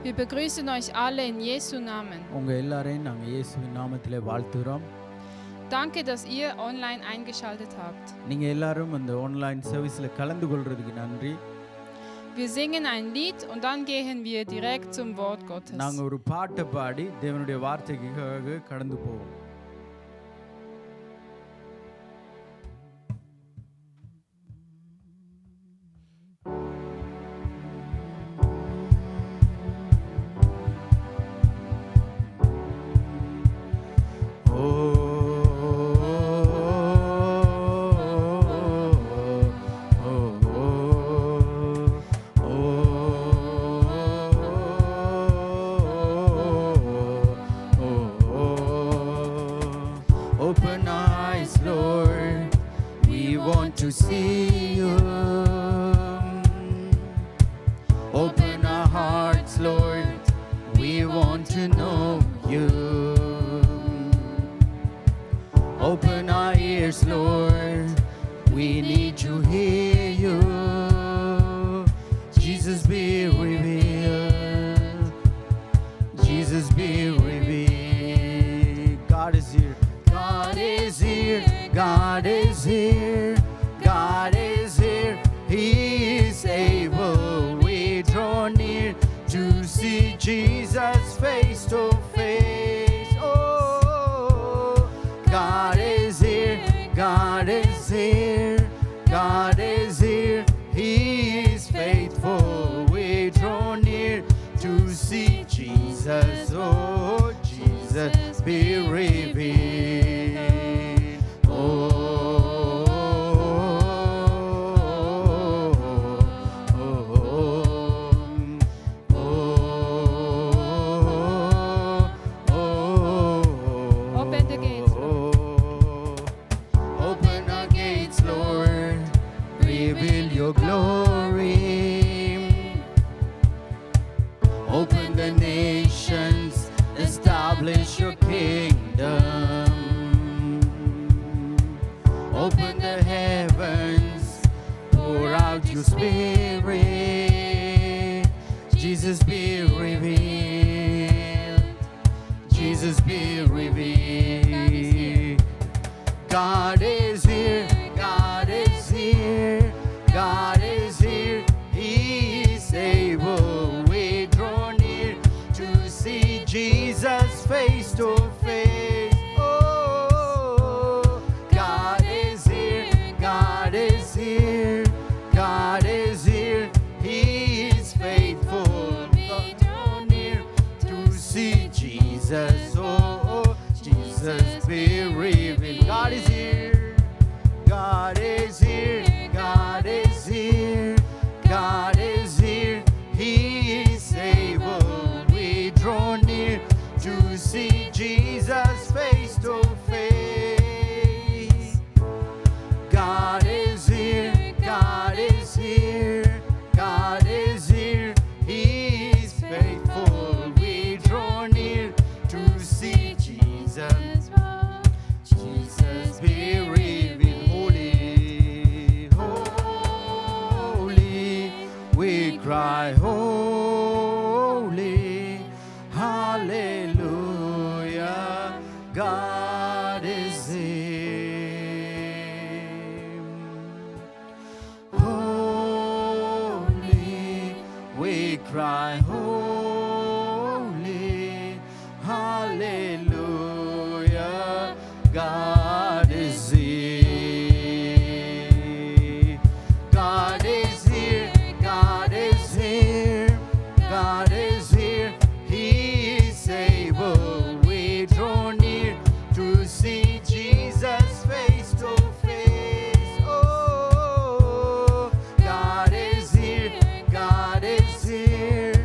Wir begrüßen euch alle in Jesu Namen. உங்க எல்லாரையும் நாங்க இயேசுவின் நாமத்திலே வாழ்த்துகிறோம். Danke, dass ihr online eingeschaltet habt. நீங்க எல்லாரும் அந்த ஆன்லைன் சர்வீஸ்ல கலந்து கொள்றதுக்கு நன்றி. Wir singen ein Lied und dann gehen wir direkt zum Wort Gottes. நாங்க ஒரு பாட்டை பாடி தேவனுடைய வார்த்தைக்கு கடந்து போவோம். Open eyes, Lord, we want to see you. Open our hearts, Lord, we want to know you. Open our ears, Lord, we need to hear you. Jesus, be revealed. Jesus, be revealed. God is here. God is here, God is here, God is here, He is able. We draw near to see Jesus face to face. Oh, God is here, God is here, God is here, He is faithful. We draw near to see Jesus. Oh, Jesus, be revealed. Jesus, be revealed. Jesus, be revealed. God is here, God is here, God is here, He is able. We draw near to see Jesus face to face. Oh, God is here, God is here, God is here, He is faithful. Jesus, oh, Jesus, be revealed. God is here, God is here, God is here, God is here, He is able. We draw near to see Jesus face to face. God is here, God is here, God is here, He is faithful. We draw near to see Jesus. Jesus, be revealed. Holy, holy, we cry holy, hallelujah, God is here. Holy, we cry holy, hallelujah, God is here. God is here, God is here, God is here, He is able. We draw near to see Jesus face to face. Oh, God is here, God is here,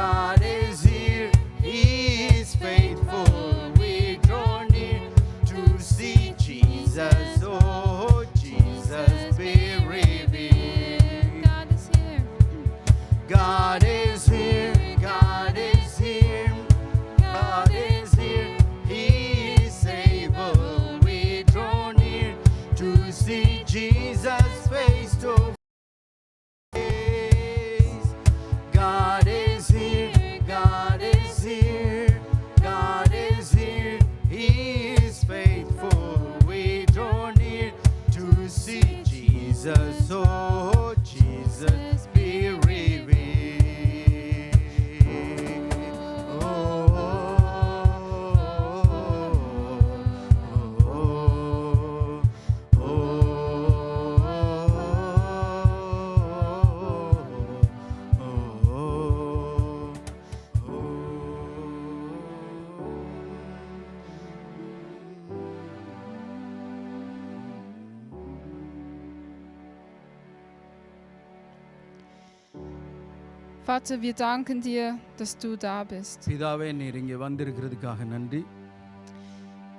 God is here, He is faithful. We draw near to see Jesus. Oh, Jesus, be revealed. God is here. God is here, God is here, God is here, He is able. We draw near to see Jesus face to face. God is here, God Jesus, oh Jesus, be revealed. Oh, oh, oh, Vater, wir danken dir, dass du da bist. பிதாவே, நீர் இங்கே வந்திருக்கிறதுக்காக நன்றி.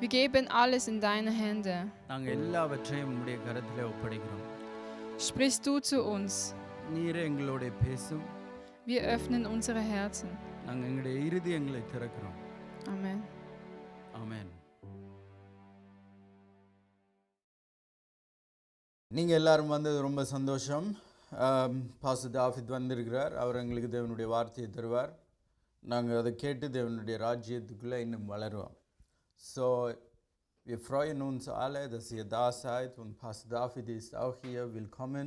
Wir geben alles in deine Hände. நாங்கள் எல்லாவற்றையும் உம்முடைய கரத்திலே ஒப்படைக்கிறோம். Sprichst du zu uns. நீரே எங்களோட பேசும். Wir öffnen unsere Herzen. நாங்கள் எங்களுடைய இருதயங்களை திறக்கிறோம். Amen. ஆமென். நீங்கள் எல்லாரும் வந்தது ரொம்ப சந்தோஷம். பாஸ்டர் தாஃபித் வந்திருக்கிறார். அவர் எங்களுக்கு தேவனுடைய வார்த்தையை தருவார். நாங்கள் அதை கேட்டு தேவனுடைய ராஜ்யத்துக்குள்ளே இன்னும் வளருவோம். So, wir freuen uns alle, dass ihr da seid und Pastor David ist auch hier. Willkommen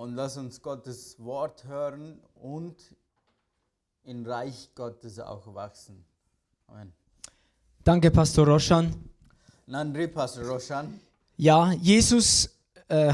und lass uns Gottes Wort hören und im Reich Gottes auch wachsen. Amen. Danke, Pastor Roshan. Nandri, Pastor Roshan. Ja, Jesus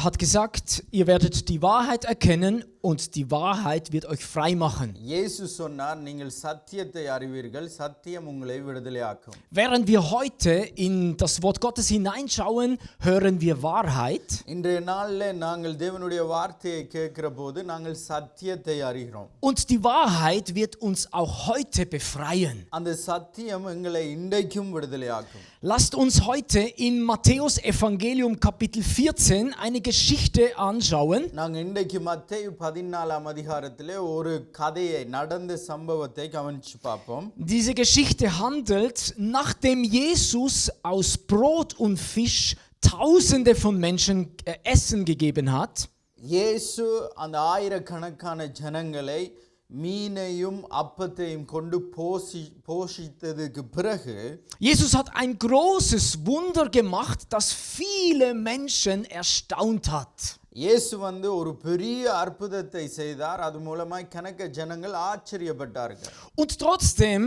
hat gesagt, ihr werdet die Wahrheit erkennen und die Wahrheit wird euch frei machen. Jesus சொன்னார், நீங்கள் சத்தியத்தை அறிவீர்கள், சத்தியம் உங்களை விடுதலையாக்கும். Während wir heute in das Wort Gottes hineinschauen, hören wir Wahrheit. இன்றைய நாளிலே நாங்கள் தேவனுடைய வார்த்தையை கேட்கிற போது நாங்கள் சத்தியத்தை அறிகிறோம். Und die Wahrheit wird uns auch heute befreien. அந்த சத்தியம் எங்களை இன்றைக்கும் விடுதலையாக்கும். Lasst uns heute in Matthäus Evangelium Kapitel 14 eine Geschichte anschauen. நாங்கள் இன்றைக்கு மத்தேயு 14ஆம் அதிகாரத்திலே ஒரு கதையை, நடந்த சம்பவத்தை கவனிச்சு பார்ப்போம். Diese Geschichte handelt, nachdem Jesus aus Brot und Fisch Tausende von Menschen Essen gegeben hat. இயேசு அந்த ஆயிரக்கணக்கான ஜனங்களை மீனையும் அப்பத்தையும் கொண்டு போஷித்ததுக்கு பிறகு Jesus hat ein großes Wunder gemacht, das viele Menschen erstaunt hat. இயேசு ஒரு பெரிய அற்புதத்தை செய்தார். அது மூலமாய் கணக்க ஜனங்கள் ஆச்சரியப்பட்டார்கள். Und trotzdem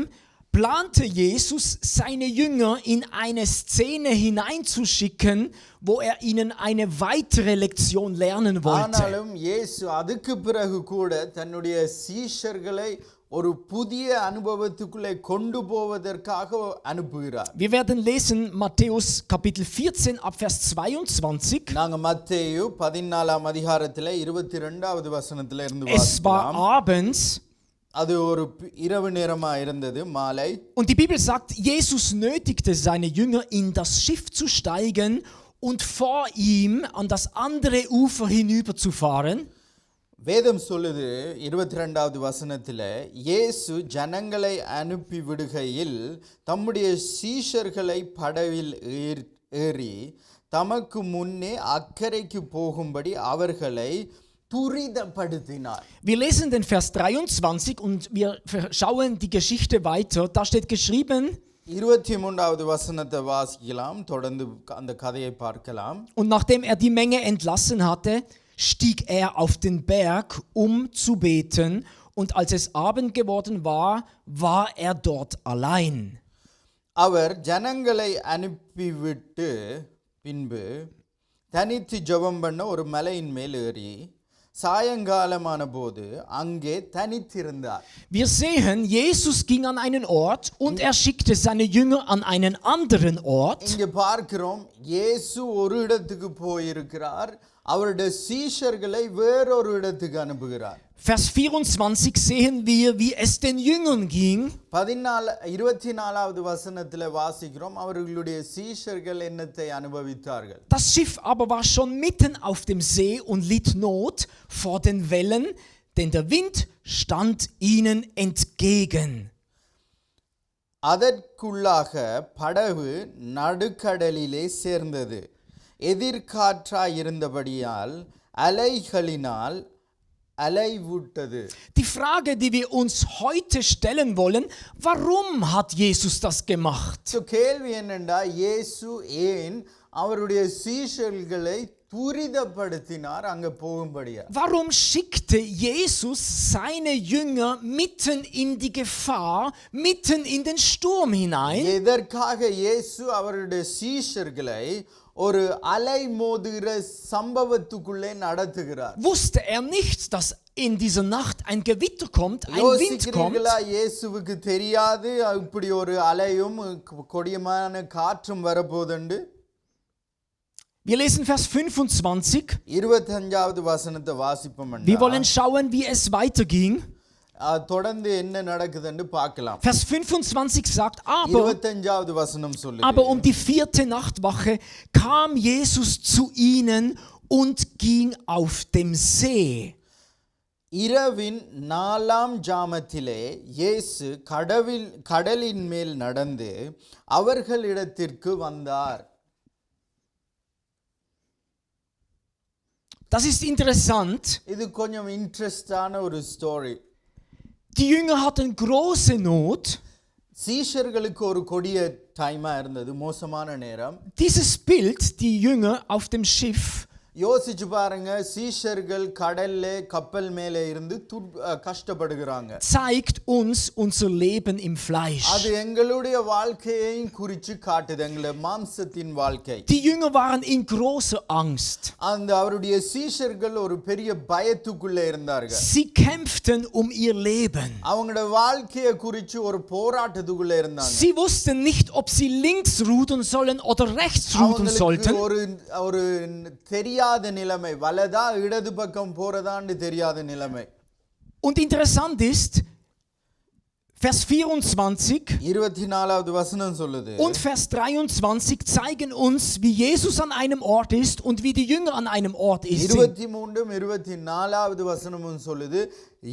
plante Jesus, seine Jünger in eine Szene hineinzuschicken, wo ihnen eine weitere Lektion lernen wollte. ஆனாலும் இயேசு அதுக்கு பிறகு கூட தன்னுடைய சீஷர்களை ஒரு புதிய அனுபவத்துக்குள்ளே கொண்டு போவதற்காக அனுப்புகிறார். Wir werden lesen Matthäus Kapitel 14 ab Vers 22. நாங்க மத்தேயு 14ஆம் அதிகாரத்திலே 22வது வசனத்திலே இருந்து Es war வாசிக்கலாம். abends. அது ஒரு இரவு நேரமா இருந்தது, மாலை. Und die Bibel sagt, Jesus nötigte seine Jünger in das Schiff zu steigen und vor ihm an das andere Ufer hinüberzufahren. வேதம் சொல்லுது 22வது வசனத்திலே, இயேசு ஜனங்களை அனுப்பி விடுகையில் தம்முடைய சீஷர்களை படவில் ஏறி தமக்கு முன்னே அக்கறைக்கு போகும்படி அவர்களை துரிதப்படுத்தினார். Wir lesen den Vers 23 und wir schauen die Geschichte weiter. Da steht geschrieben, 23வது வசனத்தை வாசிக்கலாம், தொடர்ந்து அந்த கதையை பார்க்கலாம். und nachdem die Menge entlassen hatte, stieg auf den Berg, zu beten, und als es Abend geworden war, war dort allein. அவர் ஜனங்களை அனுப்பிவிட்டு பின்பு தனித்து ஜெபம் பண்ண ஒரு மலையின் மேல் ஏறி சாயங்காலமான போது அங்கே தனித்திருந்தார். Wir sehen, Jesus ging an einen Ort und schickte seine Jünger an einen anderen Ort. இங்கே பார்க்கிறோம், இயேசு ஒரு இடத்துக்கு போயிருக்கிறார், அவருடைய சீஷர்களை வேறொரு இடத்துக்கு அனுப்புகிறார். Vers 24 sehen wir, wie es den Jüngern ging. 24வது வசனத்தில் வாசிக்கிறோம், அவர்களுடைய சீஷர்கள் என்னத்தை அனுபவித்தார்கள். Das Schiff aber war schon mitten auf dem See und litt Not vor den Wellen, denn der Wind stand ihnen entgegen. அதற்குள்ளாக படகு நடுக்கடலிலே சேர்ந்தது. எதிர்காற்றாயிருந்தபடியால் அலைகளினால் அலைவுட்டது. Die Frage, die wir uns heute stellen wollen, warum hat Jesus das gemacht? கேள்வி என்னண்டா, இயேசு ஏன் அவருடைய சீஷர்களை துரிதப்படுத்தினார் அங்க போகும்படியா. Warum schickte Jesus seine Jünger mitten in die Gefahr, mitten in den Sturm hinein? எதற்காக இயேசு அவருடைய சீஷர்களை ஒரு அலை மோதுகிற சம்பவத்துக்குள்ளே நடத்துகிறார்? Wusste er nicht, dass in dieser Nacht ein Gewitter kommt, ein Wind kommt? இயேசுவுக்கு தெரியாது இப்படி ஒரு அலையும் கொடியமான காற்றும் வரப்போகுதுண்டு? Wir lesen Vers 25. 25வது வசனத்தை வாசிப்போம். Wir wollen schauen, wie es weiterging. தொடர்ந்து என்ன நடக்குதுன்னு பார்க்கலாம். Vers 25 sagt, 25வது வசனம் சொல்லுது. aber um die 4. Nachtwache kam Jesus zu ihnen und ging auf dem See. இரவின் 4ஆம் ஜாமத்திலே இயேசு கடலின் மேல் நடந்து அவர்களிடத்திற்கு வந்தார். Das ist interessant. இது கொஞ்சம் இன்ட்ரெஸ்டான ஒரு story. Die Jünger hatten große Not. சீஷர்களுக்கு ஒரு கொடிய டைமா இருந்தது, மோசமான நேரம். Dieses Bild, die Jünger auf dem Schiff, யோசிச்சு பாருங்க, சீஷர்கள் கடல்ல கப்பல் மேலே இருந்து கஷ்டப்படுகிறாங்க. zeigt uns unser Leben im Fleisch. அது எங்களுடைய வாழ்க்கையையும் குறித்து காட்டுது, எங்களுடைய மாம்சத்தின் வாழ்க்கை. Die Jünger waren in großer Angst. அந்த அவருடைய சீஷர்கள் ஒரு பெரிய பயத்துக்குள்ளே இருந்தார்கள். Sie kämpften um ihr Leben. அவங்களோட வாழ்க்கையை குறித்து ஒரு போராட்டத்துக்குள்ளே இருந்தாங்க. Sie wussten nicht, ob sie links rudern sollen oder rechts rudern sollten. ஒரு தெரியாத நிலைமை, வலதா இடது பக்கம் போறதான்னு தெரியாத நிலைமை. Und interessant ist, Vers 24 24வது வசனம் சொல்லுது. und Vers 23 zeigen uns, wie Jesus an einem Ort ist und wie die Jünger an einem Ort sind. 23 24வது வசனமும் சொல்லுது,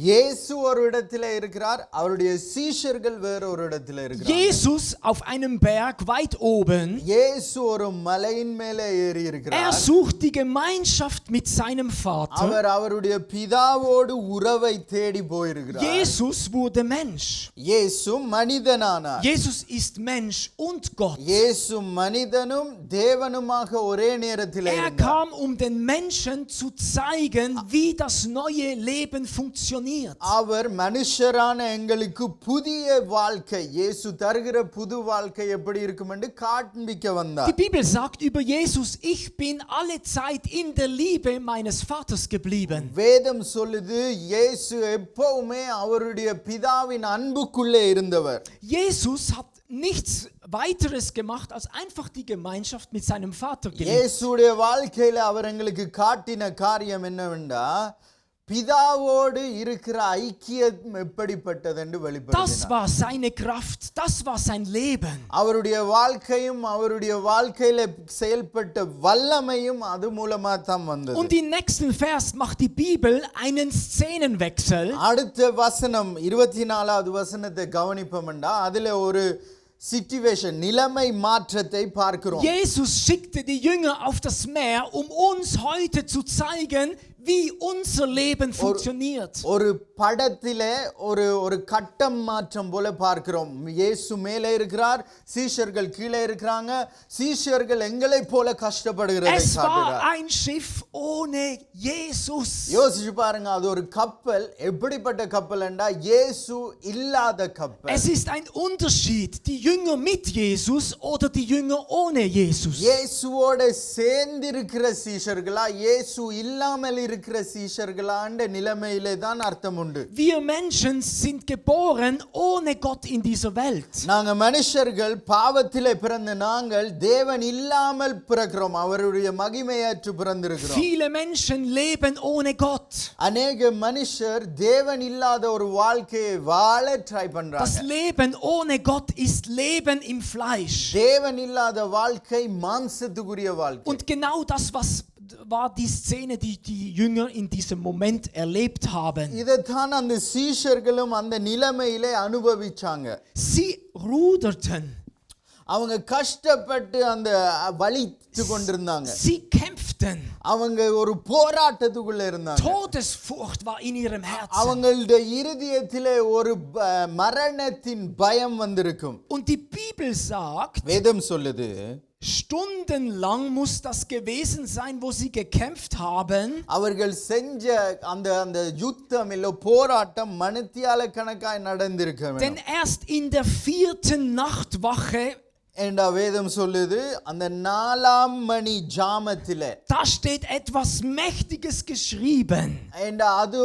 இயேசு ஒரு இடத்திலே இருக்கிறார், அவருடைய சீஷர்கள் வேற ஒரு இடத்திலே இருக்கிறார். Jesus auf einem Berg weit oben. இயேசு ஒரு மலையின் மேலே ஏறி இருக்கிறார். Er sucht die Gemeinschaft mit seinem Vater. அவர் அவருடைய பிதாவோடு உறவை தேடி போயிருக்கிறார். Jesus wurde Mensch. இயேசு மனிதனானார். Jesus ist Mensch und Gott. இயேசு மனிதனும் தேவனுமாக ஒரே நேரத்தில் Er இருந்தார். kam, um den Menschen zu zeigen, wie das neue Leben funktioniert. அவர் மனுஷரான எங்களுக்கு புதிய வாழ்க்கை, இயேசு தருகிற புது வாழ்க்கை எப்படி இருக்கும் என்று காண்பிக்க வந்தார். Die Bibel sagt über Jesus, ich bin alle Zeit in der Liebe meines Vaters geblieben. வேதம் சொல்லுது, இயேசு எப்பவுமே அவருடைய பிதாவின் அன்புக்குள்ளே இருந்தவர். Jesus hat nichts weiteres gemacht, als einfach die Gemeinschaft mit seinem Vater gelebt. இயேசுடைய வாழ்க்கையில அவர் எங்களுக்கு காட்டின காரியம் என்னவென்றா, பிதாவோடு இருக்கிற ஐக்கியம் எப்படிப்பட்டது என்று வெளிப்படுத்தினார். Das war seine Kraft, das war sein Leben. அவருடைய வாழ்க்கையும் அவருடைய வாழ்க்கையில செயல்பட்ட வல்லமையும் அது மூலமா தான் வந்தது. Und im nächsten Vers macht die Bibel einen Szenenwechsel. அடுத்த வசனம் 24வது வசனத்தை கவனிப்போம்டா, அதுல ஒரு சிச்சுவேஷன், நிலைமை மாற்றத்தை பார்க்கிறோம். Jesus schickte die Jünger auf das Meer, um uns heute zu zeigen, wie unser Leben funktioniert. ஒரு படத்திலே ஒரு கட்டம் மாற்றம் போல பார்க்கிறோம். இயேசு மேலே இருக்கிறார், சீஷர்கள் கீழே இருக்கிறாங்க. சீஷர்கள் எங்களை போல கஷ்டப்படுகிறதை Es war காட்டுகிறார். ein Schiff ohne Jesus. யோசிச்சு பாருங்க, அது ஒரு கப்பல். எப்படிப்பட்ட கப்பல் என்றா, இயேசு இல்லாத கப்பல். Es ist ein Unterschied, die Jünger mit Jesus oder die Jünger ohne Jesus. இயேசுவோட சேர்ந்து இருக்கிற சீஷர்களா, இயேசு இல்லாமல் இருக்கிற சீஷர்களான்ற நிலைமையிலே தான் அர்த்தம் உண்டு. Wir Menschen sind geboren ohne Gott in dieser Welt. நாங்க மனுஷர்கள் பாவத்திலே பிறந்த நாங்கள் தேவன் இல்லாமல் பிறக்கிறோம், அவருடைய மகிமையற்று பிறந்திருக்கிறோம். Viele Menschen leben ohne Gott. அநேக மனுஷர் தேவன் இல்லாத ஒரு வாழ்க்கையை வாழ ட்ரை Das பண்றாங்க. Leben ohne Gott ist Leben im Fleisch. தேவன் இல்லாத வாழ்க்கை மாம்சத்துக்குரிய வாழ்க்கை. Und genau das war die Szene, die die Jünger in diesem Moment erlebt haben. இதைத்தான் அந்த சீஷர்களும் அந்த நிலைமையிலே அனுபவிச்சாங்க. Sie ruderten. அவங்க கஷ்டப்பட்டு அந்த வலித்து கொண்டிருந்தாங்க. Sie kämpften. அவங்க ஒரு போராட்டத்துக்குள்ள இருந்தாங்க. Todesfurcht war in ihrem Herzen. அவங்களுடைய இருதயத்திலே ஒரு மரணத்தின் பயம் வந்திருக்கும். Und die Bibel sagt, வேதம் சொல்லுது, Stundenlang muss das gewesen sein, wo sie gekämpft haben. அவர்கள் செஞ்ச அந்த அந்த யுத்தம் இல்ல போராட்டம் மணித்தியால கணக்காய் நடந்திருக்க Denn erst in der 4. Nachtwache, என்ற வேதம் சொல்லுது அந்த 4ஆம் மணி ஜாமத்திலே da steht etwas Mächtiges geschrieben. என்ற அது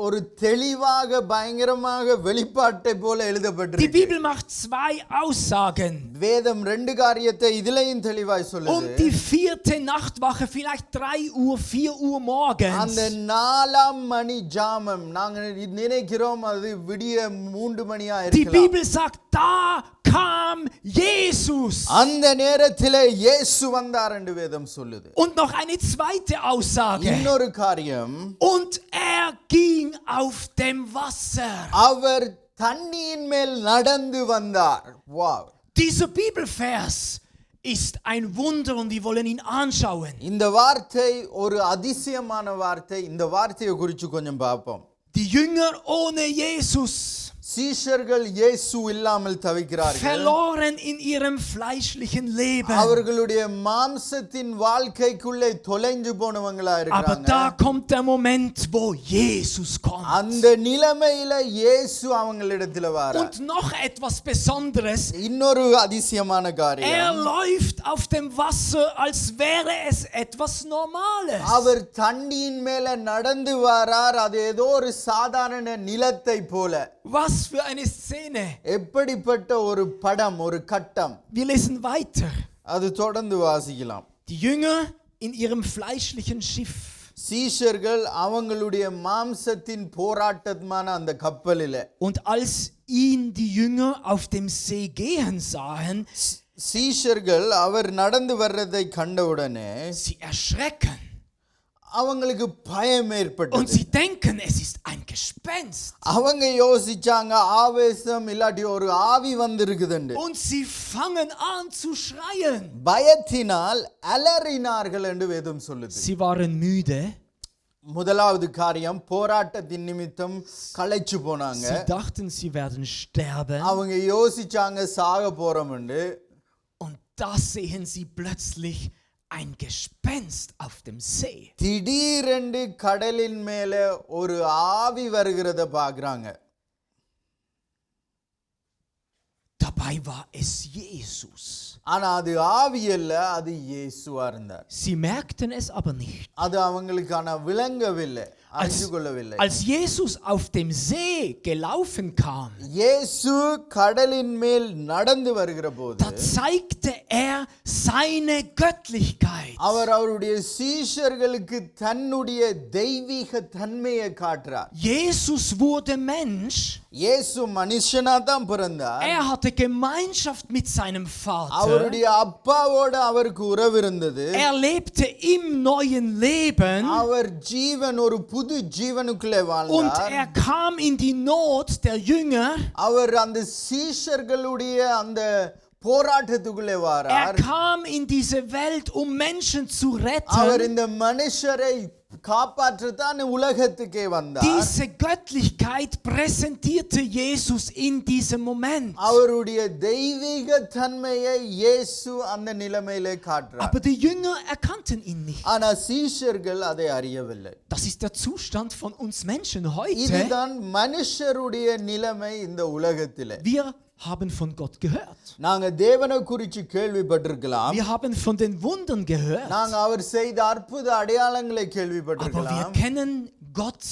ஒரு தெளிவாக பயங்கரமாக வெளிப்பாட்டை போல Die எழுதப்பட்டிருக்கு. Bibel macht 2 Aussagen. வேதம் 2 காரியத்தை இதிலேயும் தெளிவாய் Um சொல்லுது. die 4. Nachtwache, vielleicht 3 Uhr, 4 Uhr அந்த morgens. 4ஆம் மணி ஜாமம் நாங்க நினைக்கிறோம் அது விடிய 3 மணியா Die இருக்கலாம். Bibel sagt, da kam Jesus. அந்த நேரத்திலே இயேசு வந்தார் என்று வேதம் சொல்லுது. Und noch eine zweite Aussage. இன்னொரு காரியம் Und er ging auf dem Wasser. அவர் தண்ணீரின் மேல் நடந்து வந்தார். Wow. Dieser Bibelvers ist ein Wunder und wir wollen ihn anschauen. இந்த வார்த்தை ஒரு அதிசயமான வார்த்தை. இந்த வார்த்தையை குறித்து கொஞ்சம் பார்ப்போம். Die Jünger ohne Jesus, சீஷர்கள் இயேசு இல்லாமல் தவிக்கிறார்கள். verloren in ihrem fleischlichen Leben. அவர்களுடைய மாம்சத்தின் வாழ்க்கைக்குள்ளே தொலைஞ்சு போனவங்களா Aber இருக்காங்க. da kommt der Moment, wo Jesus kommt. அந்த நிலைமையில இயேசு அவங்களிடத்துல வரார். Und noch etwas Besonderes. இன்னொரு அதிசயமான காரியம். Er läuft auf dem Wasser, als wäre es etwas Normales. அவர் தண்ணீரின் மேல நடந்து வரார். அது ஏதோ ஒரு சாதாரண நிலத்தை போல. Was für eine Szene. எப்படிப்பட்ட ஒரு படம், ஒரு கட்டம். Wir lesen weiter. அது தொடர்ந்து வாசிக்கலாம். Die Jünger in ihrem fleischlichen Schiff. சீஷர்கள் அவங்களுடைய மாம்சத்தின் போராட்டமான அந்த கப்பலிலே. Und als ihn die Jünger auf dem See gehen sahen, சீஷர்கள் அவர் நடந்து வர்றதை கண்டவுடனே sie erschrecken. அவங்களுக்கு பயம் Und ஏற்பட்டது. sie denken, es ist ein Gespenst. அவங்க யோசிச்சாங்க ஆவேசம் இல்லாட்டி ஒரு ஆவி வந்திருக்குதுன்னு. Und sie fangen an zu schreien. பயத்தினால் அலறினார்கள் என்று வேதம் சொல்லுது. Sie waren müde. முதலாவது காரியம் போராட்டத்தின் நிமித்தம் களைச்சு போனாங்க. Sie dachten, sie werden sterben. அவங்க யோசிச்சாங்க சாக போறோம்னு. Und da sehen sie plötzlich ein Gespenst auf dem See. திடீரென்று கடலின் மேல ஒரு ஆவி வருகிறத பார்க்கறாங்க. Dabei war es Jesus. ஆனா அது ஆவி அல்ல, அது இயேசுவா இருந்தார். Sie merkten es aber nicht. அது அவங்களுக்கான விளங்கவில்லை, அறிந்து கொள்ளவில்லை. Als Jesus auf dem See gelaufen kam, இயேசு கடலின் மேல் நடந்து வருகிற போது da zeigte er seine Göttlichkeit. அவர் அவருடைய சீஷர்களுக்கு தன்னுடைய தெய்வீக தன்மையை காட்டுறார். Jesus wurde Mensch. இயேசு மனுஷனா தான் பிறந்தார். Er hatte Gemeinschaft mit seinem Vater. அவருடைய அப்பாவோட அவருக்கு உறவு இருந்தது. Er lebte im neuen Leben. அவர் ஜீவன் ஒரு புது ஜீவனுக்குள்ளே Und வாழ்ந்தார். er kam in die Not der Jünger. அவர் அந்த சீஷர்களுடைய அந்த போராட்டத்துக்குள்ளே Er Vaarar. kam in diese Welt, um Menschen zu our retten. இந்த மனுஷரை காப்பாற்றத்தான் உலகத்துக்கே வந்தார். Diese Göttlichkeit präsentierte Jesus in diesem Moment. அவருடைய தெய்வீக தன்மையை இயேசு அந்த நிலைமையிலே காட்டுறார். Aber die Jünger erkannten ihn nicht. ஆனா சீஷர்கள் அதை அறியவில்லை. Das ist der Zustand von uns Menschen heute. இதுதான் மனுஷருடைய நிலைமை இந்த உலகத்திலே. Wir haben von Gott gehört. நாங்க தேவனை குறித்து கேள்விப்பட்டிருக்கலாம். Wir haben von den Wundern gehört. நாங்க அவர் செய்த அற்புத அடையாளங்களை Aber wir கேள்விப்பட்டிருக்கலாம். kennen Gott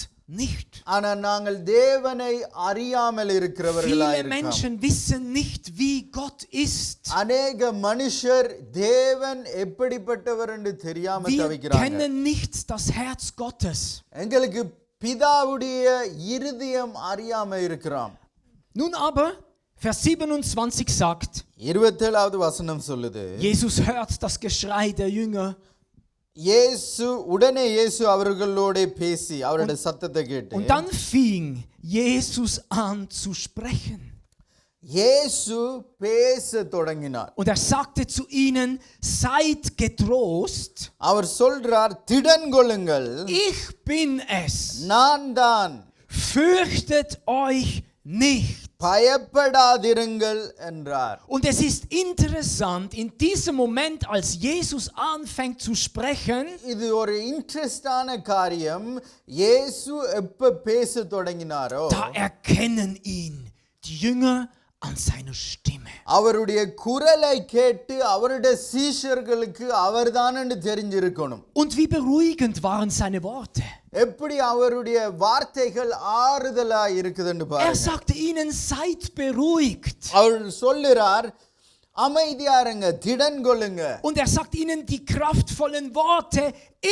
nicht. ஆனா நாங்கள் தேவனை அறியாமல் இருக்கிறவர்களா Viele இருக்கிறோம். Menschen wissen nicht, wie Gott ist. அநேக மனுஷர் தேவன் எப்படிப்பட்டவர் என்று தெரியாம Wir தவிக்கிறாங்க. kennen nicht das Herz Gottes. எங்களுக்கு பிதாவுடைய இருதயம் அறியாம இருக்கிறோம். Nun aber, Vers 27 sagt, 27வது வசனம் சொல்லுது. Jesus hört das Geschrei der Jünger. உடனே இயேசு அவர்களோட பேசி அவருடைய சத்தத்தை கேட்டு Und dann fing Jesus an zu sprechen. இயேசு பேச தொடங்கினார். Und er sagte zu ihnen, seid getrost. அவர் சொல்றார், திடன் கொள்ளுங்கள், Ich bin es. நான் தான். Fürchtet euch nicht. பயப்படாதிருங்கள் என்றார். Und es ist interessant, in diesem Moment, als Jesus anfängt zu sprechen, இது ஒரு இன்ட்ரெஸ்டான காரியம். இயேசு எப்ப பேச தொடங்கினாரோ da erkennen ihn die Jünger an seiner Stimme. அவருடைய குரலை கேட்டு அவருடைய சீஷர்களுக்கு அவர்தான் என்று தெரிஞ்சிருக்கணும். Und wie beruhigend waren seine Worte. எப்படி அவருடைய வார்த்தைகள் ஆறுதலா இருக்குதுன்னு Er பாருங்க. sagte ihnen, seid beruhigt. அவர் சொல்லுறார், அமைதியா இருங்க, திடன் கொள்ளுங்க. Und er sagt ihnen die kraftvollen Worte,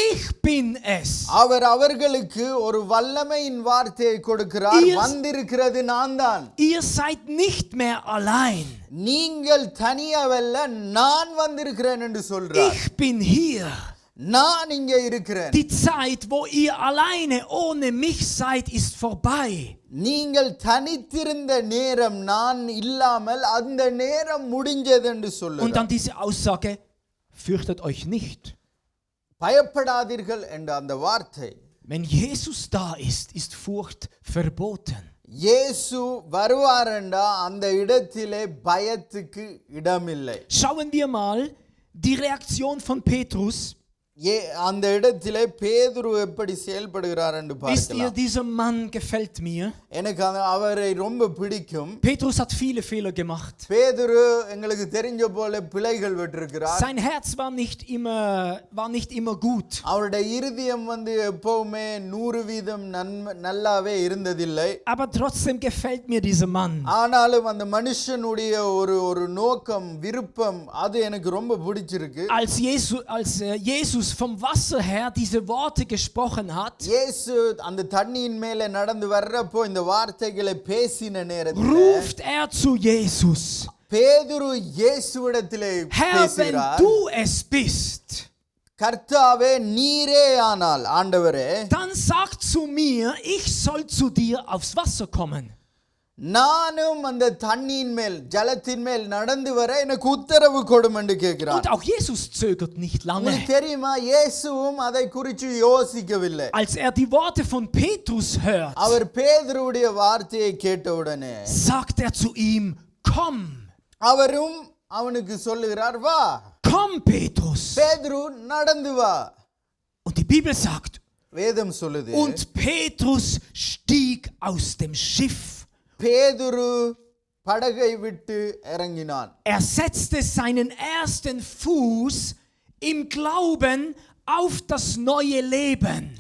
ich bin es. அவர் அவர்களுக்கு ஒரு வல்லமையின் வார்த்தையை கொடுக்கிறார். Ihr- வந்திருக்கிறது நான் தான். Ihr seid nicht mehr allein. நீங்கள் தனியவல்ல, நான் வந்திருக்கிறேன் என்று சொல்றார். Ich bin hier. நான் இங்கே இருக்கிறேன். Die Zeit, wo ihr alleine ohne mich seid, ist vorbei. நீங்கள் தனித்திருந்த நேரம், நான் இல்லாமல் அந்த நேரம் முடிஞ்சது என்று Und சொல்லுகிறார். dann diese Aussage, fürchtet euch nicht. பயப்படாதீர்கள் என்ற அந்த வார்த்தை, Wenn Jesus da ist, ist Furcht verboten. இயேசு வருவாரெண்டா அந்த இடத்திலே பயத்துக்கு இடமில்லை. Schauen wir mal die Reaktion von Petrus. அந்த இடத்திலே பேதுரு எப்படி செயல்படுகிறார் என்று Wisst ihr, பார்க்கலாம். dieser Mann gefällt mir. எனக்கு அவரை ரொம்ப பிடிக்கும். Petrus hat viele Fehler gemacht. பேதுரு எங்களுக்கு தெரிஞ்ச போல பிழைகள் விட்டிருக்கிறார். Sein Herz war nicht immer gut. அவருடைய இருதயம் எப்பவுமே 100% நல்லாவே இருந்ததில்லை. Aber trotzdem gefällt mir dieser Mann. ஆனாலும் அந்த மனுஷனுடைய ஒரு நோக்கம், விருப்பம், அது எனக்கு ரொம்ப பிடிச்சிருக்கு. Als Jesus vom Wasser her diese Worte gesprochen hat, இயேசு அந்த தண்ணியின் மேலே நடந்து வர்றப்போ இந்த வார்த்தைகளை பேசின நேரத்தில் ruft zu Jesus. பேதுரு இயேசுவிடத்திலே Herr, wenn பேசுகிறார். du es bist, கர்த்தாவே நீரே ஆனால், ஆண்டவரே, dann sag zu mir, ich soll zu dir aufs Wasser kommen. நானும் அந்த தண்ணியின் மேல், ஜலத்தின் மேல் நடந்து வர எனக்கு உத்தரவு கொடும் என்று கேட்கிறார். Und auch Jesus zögert nicht lange. உங்களுக்கு தெரியுமா, இயேசுவும் அதை குறித்து யோசிக்கவில்லை. Als die Worte von Petrus hört, அவர் பேதுருவுடைய வார்த்தையை கேட்டவுடனே sagt zu ihm, komm. அவரும் அவனுக்கு சொல்லுகிறார், வா. Komm, Petrus. பேதுரு நடந்து வா. Und die Bibel sagt, வேதம் சொல்லுது, und Petrus stieg aus dem Schiff. பேதுரு படகை விட்டு இறங்கினான். Er setzte seinen ersten Fuß im Glauben auf das neue Leben.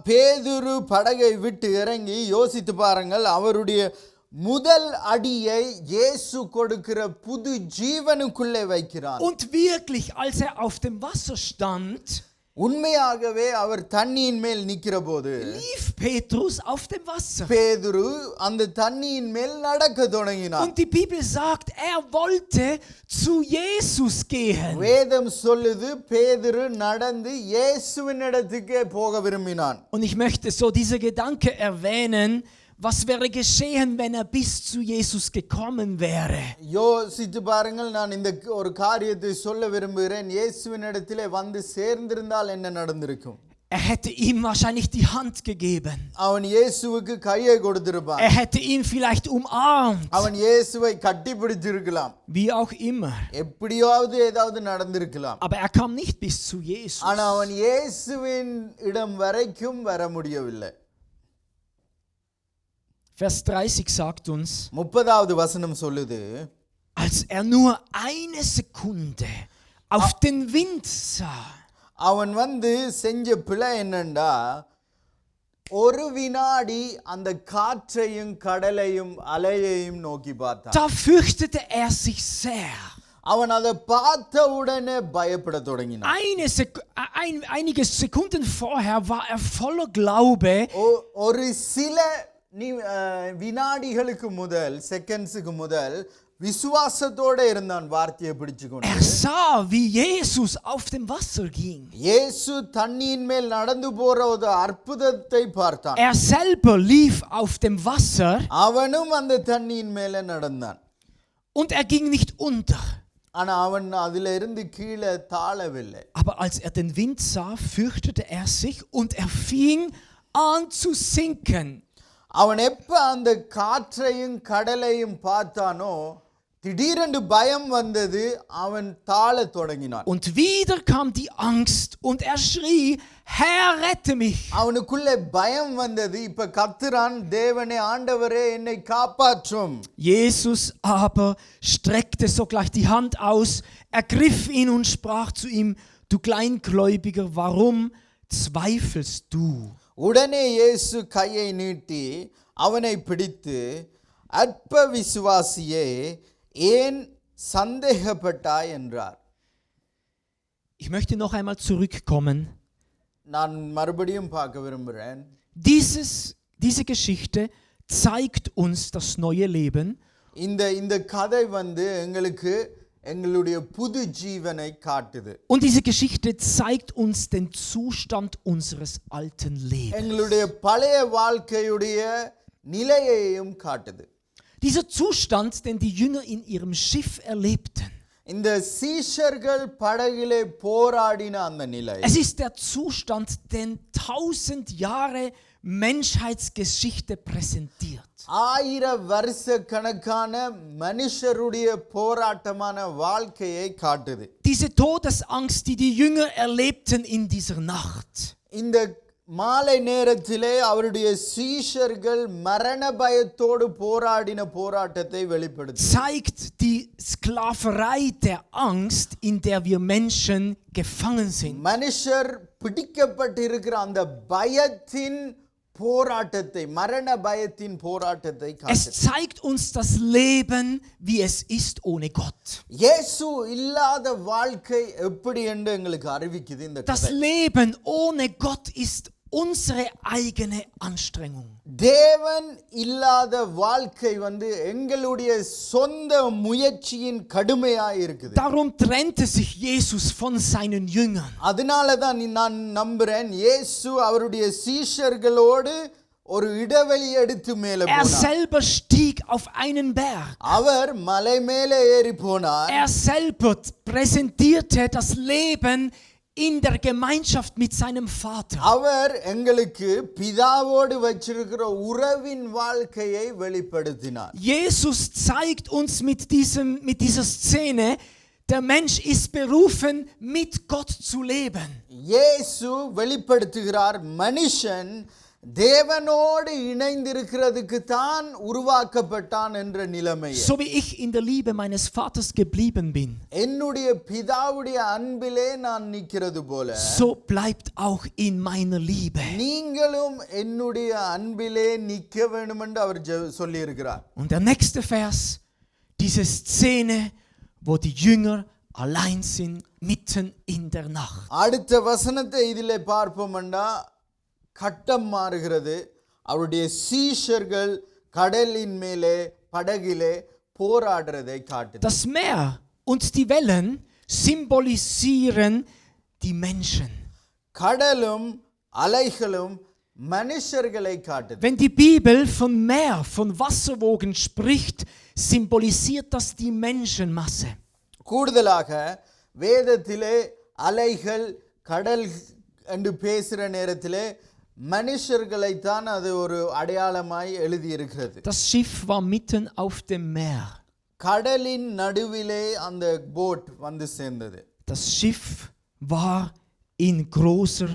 பேதுரு படகை விட்டு இறங்கி, யோசித்து பாருங்கள், அவருடைய முதல் அடியை இயேசு கொடுக்கிற புது ஜீவனுக்குள்ளே வைக்கிறார். Und wirklich, als auf dem Wasser stand, உண்மையாகவே அவர் தண்ணியின் மேல் நிக்கிற போது lief Petrus auf dem Wasser. பேதுரு அந்த தண்ணியின் மேல் நடக்க தொடங்கினார். Und die Bibel sagt, wollte zu Jesus gehen. வேதம் சொல்லுது, பேதுரு நடந்து இயேசுவின் இடத்துக்கே போக விரும்பினான். Und ich möchte so diese Gedanke erwähnen, was wäre geschehen, wenn bis zu Jesus gekommen wäre? யோசித்து பாருங்கள், நான் இந்த ஒரு காரியத்தை சொல்ல விரும்புகிறேன். இயேசுவின் இடத்திலே வந்து சேர்ந்திருந்தால் என்ன நடந்திருக்கும்? Hätte ihm wahrscheinlich die Hand gegeben. அவன் இயேசுவுக்கு கையை கொடுத்திருப்பான். Hätte ihn vielleicht umarmt. அவன் இயேசுவை கட்டி பிடிச்சிருக்கலாம். Wie auch immer. எப்படியாவது ஏதாவது நடந்திருக்கலாம். Aber kam nicht bis zu Jesus. ஆனா அவன் இயேசுவின் இடம் வரைக்கும் வர முடியவில்லை. Vers 30 sagt uns, 30வது வசனம் சொல்லுது, als nur eine Sekunde auf den Wind sah. அவன் செஞ்ச பிழை என்னண்டா, ஒரு வினாடி அந்த காற்றையும் கடலையும் அலையையும் நோக்கி பார்த்தான். Da fürchtete sich sehr. அவன் அதை பார்த்த உடனே பயப்பட தொடங்கினான். Einige Sekunden vorher war voller Glaube. ஒரு சில வினாடிகளுக்கு முதல், செகண்ட்ஸுக்கு முதல் விசுவாசத்தோட இருந்தான், வார்த்தையை பிடிச்சுக்கொண்டு. sah, wie Jesus auf dem Wasser ging. இயேசு தண்ணியின் மேல் நடந்து போற ஒரு அற்புதத்தை பார்த்தான். Selber lief auf dem Wasser. அவனும் அந்த தண்ணியின் மேல நடந்தான். Und ging nicht unter. ஆனா அவன் அதில இருந்து கீழே தாழவில்லை. Aber als den Wind sah, fürchtete sich und fing an zu sinken. அவன் எப்ப அந்த காற்றையும் கடலையும் பார்த்தானோ திடீரென்று பயம் வந்தது, அவன் தாழத் தொடங்கினான். Und wieder kam die Angst und er schrie, Herr, rette mich. அவனுக்குள்ளே பயம் வந்தது. இப்ப கத்துறான், தேவனே, ஆண்டவரே, என்னை காப்பாற்றும். Jesus aber streckte sogleich die Hand aus, ergriff ihn und sprach zu ihm, du Kleingläubiger, warum zweifelst du? உடனே இயேசு கையை நீட்டி அவனை பிடித்து, அற்ப விசுவாசியே, ஏன் சந்தேகப்பட்டாய் என்றார். Ich möchte noch einmal zurückkommen. நான் மறுபடியும் பார்க்க விரும்புகிறேன். Diese Geschichte zeigt uns das neue Leben. இந்த கதை எங்களுக்கு எங்களுடைய புது ஜீவனை காட்டுது. Und diese Geschichte zeigt uns den Zustand unseres alten Lebens. எங்களுடைய பழைய வாழ்க்கையுடைய நிலையையும் காட்டுது. Dieser Zustand, den die Jünger in ihrem Schiff erlebten. இந்த சீஷர்கள் படகிலே போராடின அந்த நிலை. Es ist der Zustand, den 1000 Jahre Menschheitsgeschichte präsentiert. 1000 வருஷ கணக்கான மனுஷருடைய போராட்டமான வாழ்க்கையை காட்டுது. Diese Todesangst, die die Jünger erlebten in dieser Nacht. இந்த மாலை நேரத்திலே அவருடைய சீஷர்கள் மரண பயத்தோடு போராடின போராட்டத்தை வெளிப்படுத்துது. Zeigt die Sklaverei der Angst, in der wir Menschen gefangen sind. மனுஷர் பிடிக்கப்பட்டிருக்கிற அந்த பயத்தின் போராட்டத்தை, மரண பயத்தின் போராட்டத்தை Es காட்டுது. zeigt uns das Leben, wie es ist ohne Gott. இயேசு இல்லாத வாழ்க்கை எப்படி என்று எங்களுக்கு அறிவிக்குது இந்த Das கதை. Leben ohne Gott ist unsere eigene Anstrengung. தேவன் இல்லாத வாழ்க்கை எங்களுடைய சொந்த முயற்சியின் கடுமையாய் இருக்குது. Darum trennte sich Jesus von seinen Jüngern. அதனால தான் நான் நம்புறேன், இயேசு அவருடைய சீஷர்களோடு ஒரு இடைவெளி எடுத்து மேலே போனார். selber stieg auf einen Berg. அவர் மலை மேலே ஏறி போனார். Selber präsentierte das Leben in der Gemeinschaft mit seinem Vater. அவர் எங்களுக்கு பிதாவோடு வச்சிருக்கிற உறவின் வாழ்க்கையை வெளிப்படுத்தினார். Jesus zeigt uns mit dieser Szene, der Mensch ist berufen, mit Gott zu leben. இயேசு வெளிப்படுத்துகிறார், மனுஷன் தேவனோடு இணைந்திருக்கிறதுக்கு தான் உருவாக்கப்பட்டான் என்ற நிலைமை. So wie ich in der Liebe meines Vaters geblieben bin, என்னுடைய பிதாவுடைய அன்பிலே நான் நிக்கிறது போல, so bleibt auch in meiner Liebe. நீங்களும் என்னுடைய அன்பிலே நிக்க வேண்டும் என்று அவர் சொல்லி இருக்கிறார். Und der nächste Vers, diese Szene, wo die Jünger allein sind, mitten in der Nacht. அடுத்த வசனத்தை இதிலே பார்ப்போம்னா, கட்டம் மாறுகிறது. அவருடைய சீஷர்கள் கடலின் மேலே படகிலே போராடுறதை காட்டுது. Das Meer und die Wellen symbolisieren die Menschen. கடலும் அலைகளும் மனுஷர்களை காட்டுது. Wenn die Bibel von Meer, von Wasserwogen spricht, symbolisiert das die Menschenmasse. கூடுதலாக வேதத்திலே அலைகள் கடல் என்று பேசுகிற நேரத்திலே மனுஷர்களை தான் அது ஒரு அடையாளமாய் எழுதி இருக்கிறது. Das Schiff war mitten auf dem Meer. கடலின் நடுவிலே அந்த போட் சேர்ந்தது. Das Schiff war in großer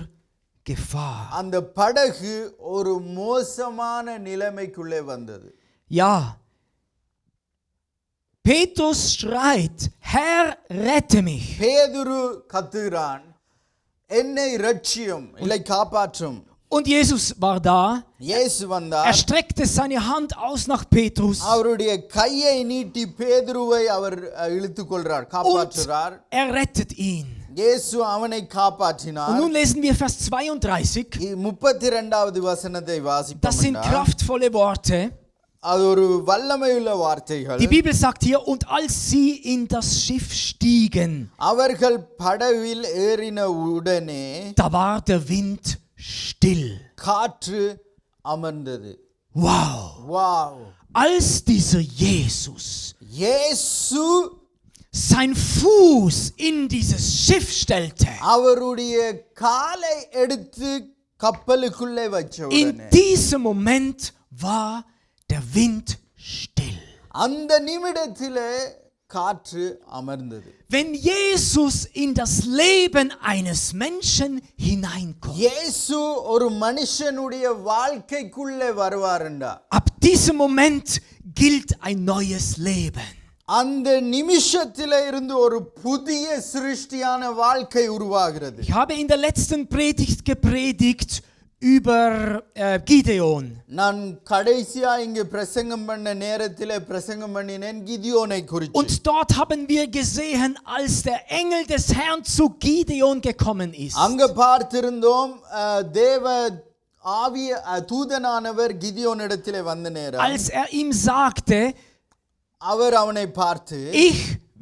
Gefahr. அந்த படகு ஒரு மோசமான நிலைமைக்குள்ளே வந்தது. Ja. Petrus schreit, Herr, rette mich. பேதுரு கத்துகிறான், என்னை ரட்சியும், இல்லை காப்பாற்றும். Und Jesus war da. இயேசு வந்தார். Streckte seine Hand aus nach Petrus. அவருடைய கையை நீட்டி பேதுருவை அவர் இழுத்துக் கொள்றார், காப்பாற்றுறார். Rettet ihn. இயேசு அவனை காப்பாற்றினார். Und nun lesen wir Vers 32. 32வது வசனத்தை வாசிப்போம். Das sind kraftvolle Worte. அது ஒரு வல்லமையுள்ள வார்த்தைகள். Die Bibel sagt hier, und als sie in das Schiff stiegen, அவர்கள் படகில் ஏறின உடனே, da war der Wind still. காற்று அமர்ந்தது. Wow. Wow. Als dieser Jesus இயேசு sein Fuß in dieses Schiff stellte, அவருடைய காலை எடுத்து கப்பலுக்குள்ளே வச்ச In உடனே diesem Moment war der Wind still. அந்த நிமிடத்திலே காற்று அமர்ந்தது. Wenn Jesus in das Leben eines Menschen hineinkommt, இயேசு ஒரு மனுஷனுடைய வாழ்க்கைக்குள்ளே வருவாருண்டா, ab diesem Moment gilt ein neues Leben. அந்த நிமிஷத்திலே இருந்து ஒரு புதிய சிருஷ்டியான வாழ்க்கை உருவாகிறது. Ich habe in der letzten Predigt gepredigt über Gideon. நான் கடைசியா இங்கே பிரசங்கம் பண்ண நேரத்திலே பிரசங்கம் பண்ணினேன் கிதியோனை குறித்து. Und dort haben wir gesehen, als der Engel des Herrn zu Gideon gekommen ist. அங்க பார்த்திருந்தோம் தேவ ஆவிய தூதனானவர் கிதியோனிடத்திலே வந்த நேரம் Als ihm sagte, அவர் அவனை பார்த்து ich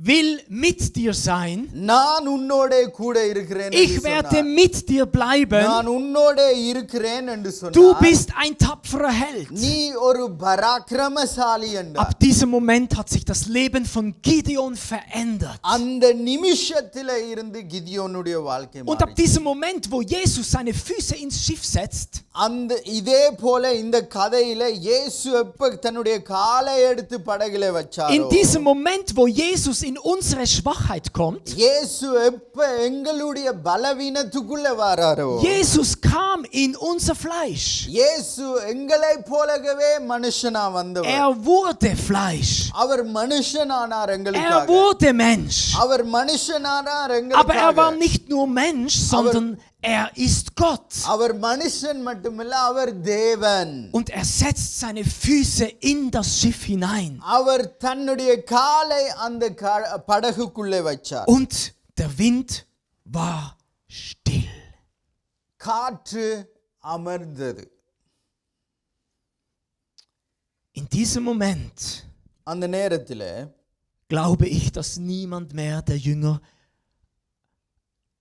will mit dir sein. நான் உன்னோடே கூட இருக்கிறேன் Ich werde mit dir bleiben. நான் உன்னோடே இருக்கிறேன் என்று சொன்னார். Du bist ein tapferer Held. நீ ஒரு பராக்கிரமசாலி என்றார். Ab diesem Moment hat sich das Leben von Gideon verändert. அந்த நிமிஷத்திலே இருந்து கிதியோனுடைய வாழ்க்கை Und ab diesem Moment, wo Jesus seine Füße ins Schiff setzt, அந்த இதே போல இந்த கதையில இயேசு எப்ப தன்னுடைய காலை எடுத்து படகிலே வச்சாரோ, in diesem Moment, wo Jesus in unsere Schwachheit kommt, இயேசு எப்ப எங்களுடைய பலவீனத்துக்குள்ள வராரோ, Jesus kam in unser Fleisch. இயேசு எங்களை போலவே மனுஷனா வந்தவர். Er wurde Fleisch. அவர் மனுஷனானார் Er எங்களுக்காக. wurde Mensch. அவர் மனுஷனானார் Aber er war எங்களுக்காக. nicht nur Mensch, sondern er ist Gott. அவர் மனுஷன் மட்டுமல்ல, அவர் தேவன். Und er setzt seine Füße in das Schiff hinein. அவர் தன்னுடைய காலை அந்த படகுக்குள்ளே வச்சார். Und der Wind war still. காற்று அமர்ந்தது. In diesem Moment அந்த நேரத்திலே glaube ich, dass niemand mehr der Jünger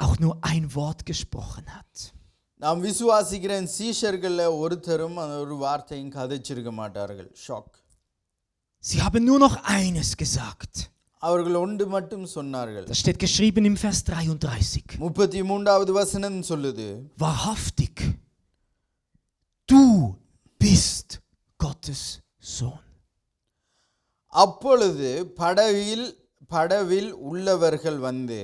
auch nur ein Wort gesprochen hat. நாம் விசுவாசிக்கிறேன் சீஷர்கள்ல ஒருத்தரும் ஒரு வார்த்தையும் கதைச்சிருக்க மாட்டார்கள். Shock. Sie haben nur noch eines gesagt. அவர்கள் ஒன்று மட்டும் சொன்னார்கள். Das steht geschrieben im Vers 33. 33வது வசனம் சொல்லுது, Wahrhaftig, du bist Gottes Sohn. அப்பொழுது படவில் உள்ளவர்கள் வந்து,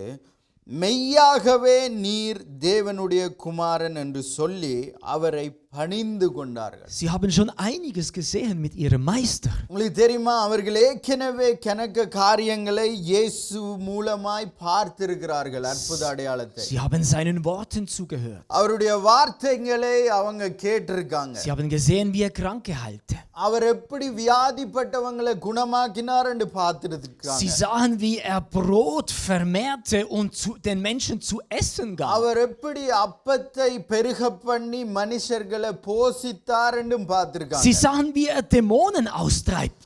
மெய்யாகவே நீர் தேவனுடைய குமாரன் என்று சொல்லி அவரை பணிந்து கொண்டார்கள். Sie haben schon einiges gesehen mit ihrem Meister. உங்களுக்கு தெரியுமா, அவர்கள் ஏற்கனவே கணக்க காரியங்களை இயேசு மூலமாய் பார்த்திருக்கிறார்கள், அற்புத அடையாளத்தை. Sie haben seinen Worten zugehört. அவருடைய வார்த்தைகளை அவங்க கேட்டிருக்காங்க. Sie haben gesehen, wie er Kranke heilte. அவர் எப்படி வியாதிப்பட்டவங்களை குணமாக்கினார் என்று பார்த்திருக்காங்க. Sie sahen, wie er Brot vermehrte und den Menschen zu essen gab. அவர் எப்படி அப்பத்தை பெருக பண்ணி மனுஷர்களை போஷித்தார் என்றும் பார்த்திருக்காங்க. Sie sahen, wie er Dämonen austrieb.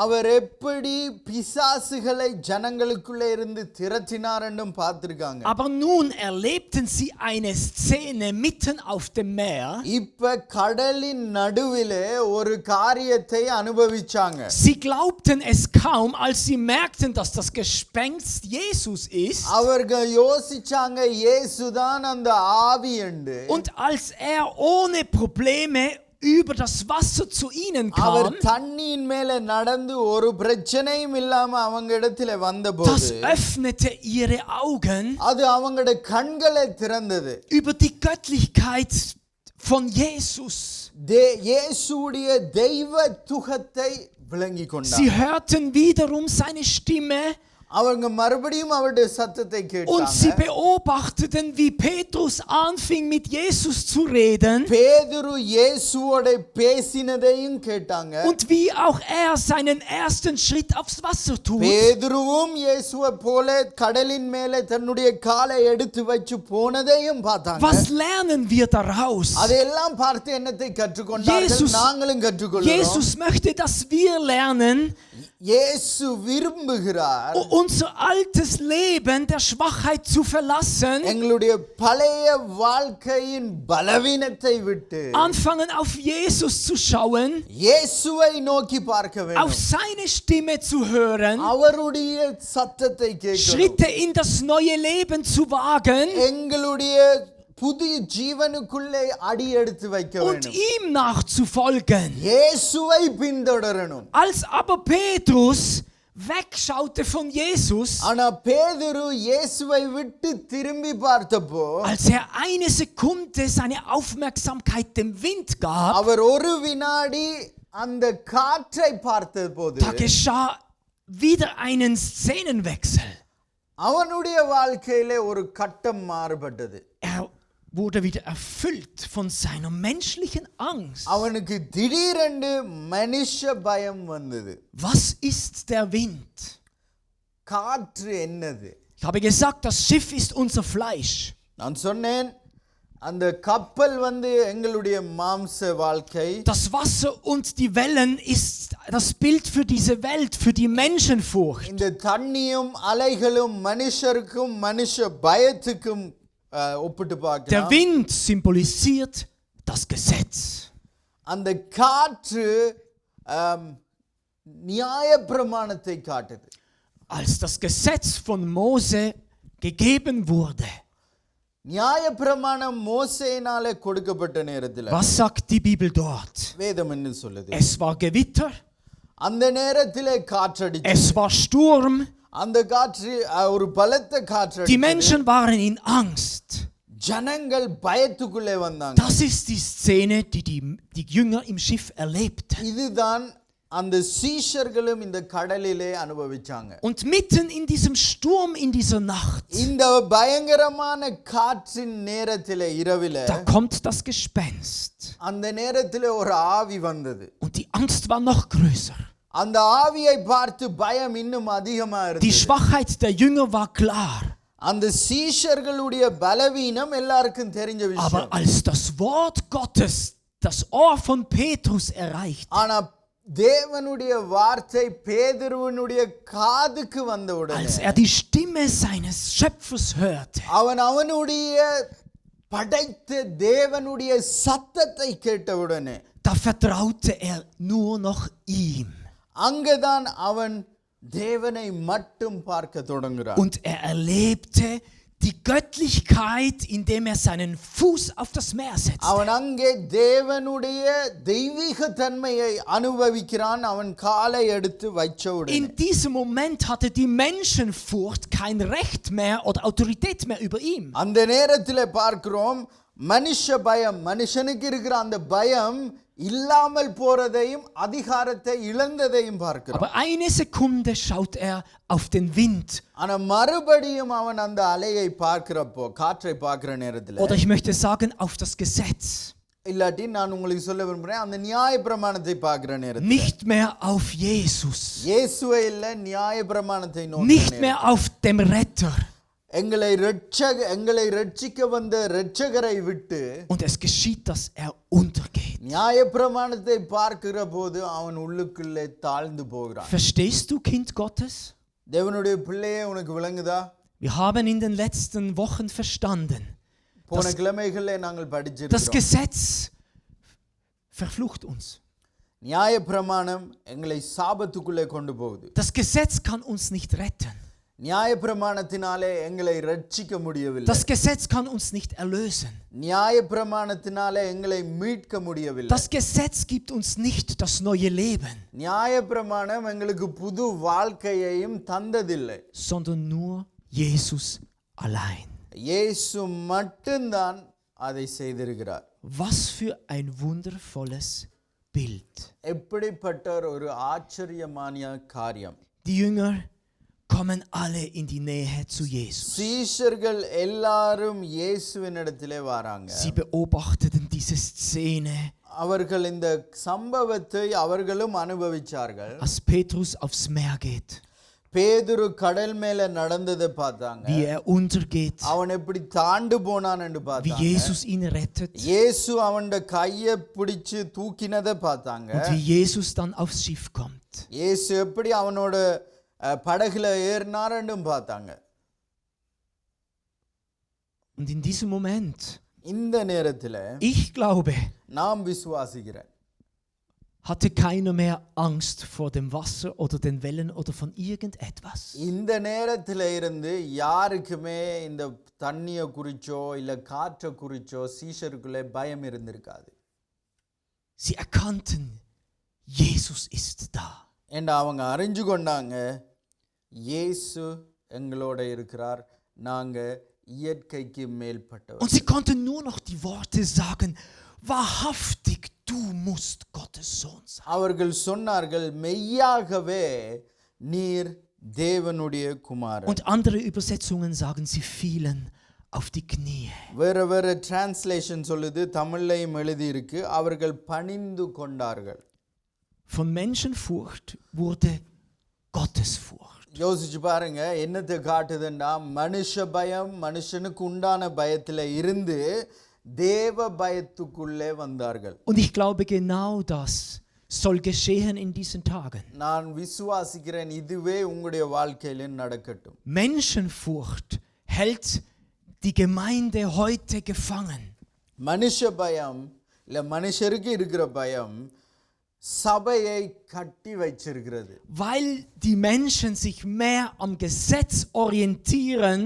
அவர் எப்படி பிசாசுகளை ஜனங்களுக்குள்ளே இருந்து திரட்டினார் என்றும் பார்த்திருக்காங்க. Aber nun erlebten sie eine Szene mitten auf dem Meer. இப்ப கடலின் நடுவிலே ஒரு காரியத்தை அனுபவிச்சாங்க. Sie glaubten es kaum, als sie merkten, dass das Gespenst Jesus ist. அவர்கள் யோசிச்சாங்க இயேசுதான் அந்த ஆவி என்று. Und als er ohne Probleme über das Wasser zu ihnen அவர் kam, தண்ணியின் மேலே நடந்து ஒரு பிரச்சனையும் இல்லாம அவங்க இடத்துல das வந்தபோது öffnete ihre Augen அது அவங்களுடைய கண்களை திறந்தது. über die Göttlichkeit von Jesus. இயேசுடைய தெய்வ துகத்தை விளங்கிக் கொண்டார். Sie hörten wiederum seine Stimme. அவங்க மறுபடியும் அவருடைய சத்தத்தை Und sie கேட்டாங்க. beobachteten, wie Petrus anfing mit Jesus zu reden. பேதுரு இயேசுவோட பேசினதையும் கேட்டாங்க. Und wie auch er seinen ersten Schritt aufs Wasser tut. பேதுருவும் இயேசுவை போல கடலின் மேலே தன்னுடைய காலை எடுத்து வச்சு போனதையும் பார்த்தாங்க. Was lernen wir daraus? அதையெல்லாம் பார்த்து என்னத்தை கற்றுக்கொண்டார்கள்? நாங்களும் கற்றுக்கொள்கிறோம். Jesus möchte, dass wir lernen, இயேசு விரும்புகிறார் unser altes Leben der Schwachheit zu verlassen, எங்களுடைய பழைய வாழ்க்கையின் பலவீனத்தை விட்டு anfangen auf Jesus zu schauen, இயேசுவை நோக்கி பார்க்க auf வேண்டும், seine Stimme zu hören, அவருடைய சத்தத்தை கேட்கணும், Schritte in das neue Leben zu wagen, எங்களுடைய புதிய ஜீவனுக்குள்ளே அடி எடுத்து வைக்க und வேண்டும். ihm nachzufolgen. இயேசுவை பின்தொடரணும். Als aber Petrus wegschaute von Jesus, ஆனா பேதுரு இயேசுவை விட்டு திரும்பி பார்த்தப்போ als eine Sekunde seine Aufmerksamkeit dem Wind gab, அவர் ஒரு வினாடி அந்த காற்றை பார்த்தது போது da geschah wieder einen Szenenwechsel. அவனுடைய வாழ்க்கையிலே ஒரு கட்டம் மாறுபட்டது. Er wurde wieder erfüllt von seiner menschlichen Angst. அவனுக்கு திடீரென்று மனுஷ பயம் வந்தது. Was ist der Wind? காற்று என்னது? Ich habe gesagt, das Schiff ist unser Fleisch. நான் சொன்னேன் அந்த கப்பல் எங்களுடைய மாம்ச வாழ்க்கை. Das Wasser und die Wellen ist das Bild für diese Welt, für die Menschenfurcht. இந்த தண்ணியும் அலைகளும் மனுஷருக்கும் மனுஷ பயத்துக்கும் ஒப்பிட்டு Der பார்க்கலாம். Wind symbolisiert das Gesetz. அந்த காற்று நியாயப்பிரமாணத்தை காட்டுது. Als das Gesetz von Mose gegeben wurde, நியாயப்பிரமாணம் மோசேயினாலே கொடுக்கப்பட்ட நேரத்தில் was sagt die Bibel dort? வேதம் என்ன சொல்லுது? Es war Gewitter, அந்த நேரத்திலே காற்றடிச்சது. es war Sturm, அந்த காற்று ஒரு பலத்த காற்று. die Menschen waren in Angst. ஜனங்கள் பயத்துக்குள்ளே வந்தாங்க. Das ist die Szene, die Jünger im Schiff erlebten. இதுதான் அந்த சீஷர்களும் இந்த கடலிலே அனுபவிச்சாங்க. Und mitten in diesem Sturm, in dieser Nacht, இந்த பயங்கரமான காற்றின் நேரத்திலே இரவிலே da kommt das Gespenst. அந்த நேரத்திலே ஒரு ஆவி வந்தது. Und die Angst war noch größer. அந்த ஆவியை பார்த்து பயம் இன்னும் அதிகமா Die இருந்தது. Schwachheit der Jünger war klar. அந்த சீஷர்களுடைய பலவீனம் எல்லாருக்கும் தெரிஞ்ச Aber விஷயம். als das Wort Gottes das Ohr von Petrus erreicht, ஆனா தேவனுடைய வார்த்தை பேதுருவினுடைய காதுக்கு வந்த உடனே als die Stimme seines Schöpfers hörte, அவனுடைய படைத்த தேவனுடைய சத்தத்தை கேட்ட உடனே da vertraute nur noch ihm. அங்கதான் அவன் தேவனை மட்டும் பார்க்க தொடங்குகிறான். Und erlebte die Göttlichkeit, indem seinen Fuß auf das Meer setzte. அவன் அங்கே தேவனுடைய தெய்வீக தன்மையை அனுபவிக்கிறான். அவன் காலை எடுத்து வைச்ச உடனே In diesem Moment hatte die Menschenfurcht kein Recht mehr oder Autorität mehr über ihn. அந்த நேரத்தில் பார்க்கிறோம் மனுஷ பயம், மனுஷனுக்கு இருக்கிற அந்த பயம் இல்லாமல் போறதையும் அதிகாரத்தை இழந்ததையும் பார்க்கிறோம். Aber eine Sekunde schaut auf den Wind. ஆனா மறுபடியும் அவன் அந்த அலையை பார்க்கிறப்போ, காற்றை பார்க்கிற நேரத்தில், Oder ich möchte sagen, auf das Gesetz. இல்லாட்டி நான் உங்களுக்கு சொல்ல விரும்புறேன், அந்த நியாயப்பிரமாணத்தை பார்க்கிற நேரத்தில் Nicht mehr auf Jesus. இயேசுவை இல்ல, நியாயப்பிரமாணத்தை நோக்கி, Nicht mehr auf dem Retter. எங்களை ரட்சிக்க வந்த இரட்சகரை விட்டு Und es geschieht, dass untergeht. நியாயப்பிரமாணத்தை பார்க்கிற போது அவன் உள்ளுக்குள்ளே தாழ்ந்து போகிறான். Verstehst du, Kind Gottes? தேவனுடைய பிள்ளையே, உனக்கு விளங்குதா? Wir haben in den letzten Wochen verstanden, போன கிழமைகளிலே நாங்கள் das படிச்சிருக்கிறோம். Gesetz verflucht uns. நியாயப்பிரமாணம் எங்களை சாபத்துக்குள்ளே கொண்டு போகுது. Das Gesetz kann uns nicht retten. நியாயப்பிரமாணத்தினாலே எங்களை ரட்சிக்க முடியவில்லை. Das Gesetz kann uns nicht erlösen. நியாயப்பிரமாணத்தினாலே எங்களை மீட்க முடியவில்லை. Das Gesetz gibt uns nicht das neue Leben, நியாயப்பிரமாணம் எங்களுக்கு புது வாழ்க்கையையும் தந்ததில்லை. sondern nur Jesus allein. இயேசு மட்டும்தான் அதை செய்திருக்கிறார். Was für ein wundervolles Bild. எப்படிப்பட்ட ஒரு ஆச்சரியமான காரியம். Die Jünger kommen alle in die Nähe zu Jesus. சீஷர்கள் எல்லாரும் இயேசுவினிடத்திலே வராங்க. Sie beobachteten diese Szene, அவர்கள் இந்த சம்பவத்தை அவர்களும் அனுபவிச்சார்கள். als Petrus aufs Meer geht, பேதுரு கடல் மேல நடந்ததை பார்த்தாங்க. wie untergeht, அவன் எப்படி தாண்டு போனான் என்று wie பார்த்தாங்க. Jesus ihn rettet இயேசு அவனுடைய கையை பிடிச்சு தூக்கினதை பார்த்தாங்க. und wie Jesus dann aufs Schiff kommt. இயேசு எப்படி அவனோட படகுல ஏறினார்னு பார்த்தாங்க. Und in diesem Moment, இந்த நேரத்தில் ich glaube, நாம் விசுவாசிக்கிறேன், hatte keiner mehr Angst vor dem Wasser oder den Wellen oder von irgendetwas. இந்த நேரத்துல இருந்து யாருக்குமே இந்த தண்ணியை குறிச்சோ இல்ல காற்றை குறிச்சோ சீஷருக்குள்ளே பயம் இருந்திருக்காது. Sie erkannten, Jesus ist da. என்று அவங்க அறிஞ்சு கொண்டாங்க, இயேசு எங்களோட இருக்கிறார், நாங்க இயற்கைக்கு மேல்பட்டவர். Und sie konnten nur noch die Worte sagen, wahrhaftig, du musst Gottes Sohn sein. அவர்கள் சொன்னார்கள், மெய்யாகவே நீர் தேவனுடைய குமாரன். Und andere Übersetzungen sagen, sie fielen auf die Knie. வேற டிரான்ஸ்லேஷன் சொல்லுது, தமிழ்லையும் எழுதி இருக்கு, அவர்கள் பணிந்து கொண்டார்கள். Von Menschenfurcht wurde Gottesfurcht. யோசிச்சு பாருங்க, என்னத்தை காட்டுதுன்னா மனுஷ பயம், மனுஷனுக்கு உண்டான பயத்துல இருந்து தேவ பயத்துக்குள்ளே வந்தார்கள். Und ich glaube, genau das soll geschehen in diesen Tagen. நான் விசுவாசிக்கிறேன், இதுவே உங்களுடைய வாழ்க்கையில நடக்கட்டும். Menschenfurcht hält die Gemeinde heute gefangen. மனுஷ பயம் இல்ல மனுஷருக்கு இருக்கிற பயம் சபையை கட்டி வச்சிருக்கிறது. Weil die Menschen sich mehr am Gesetz orientieren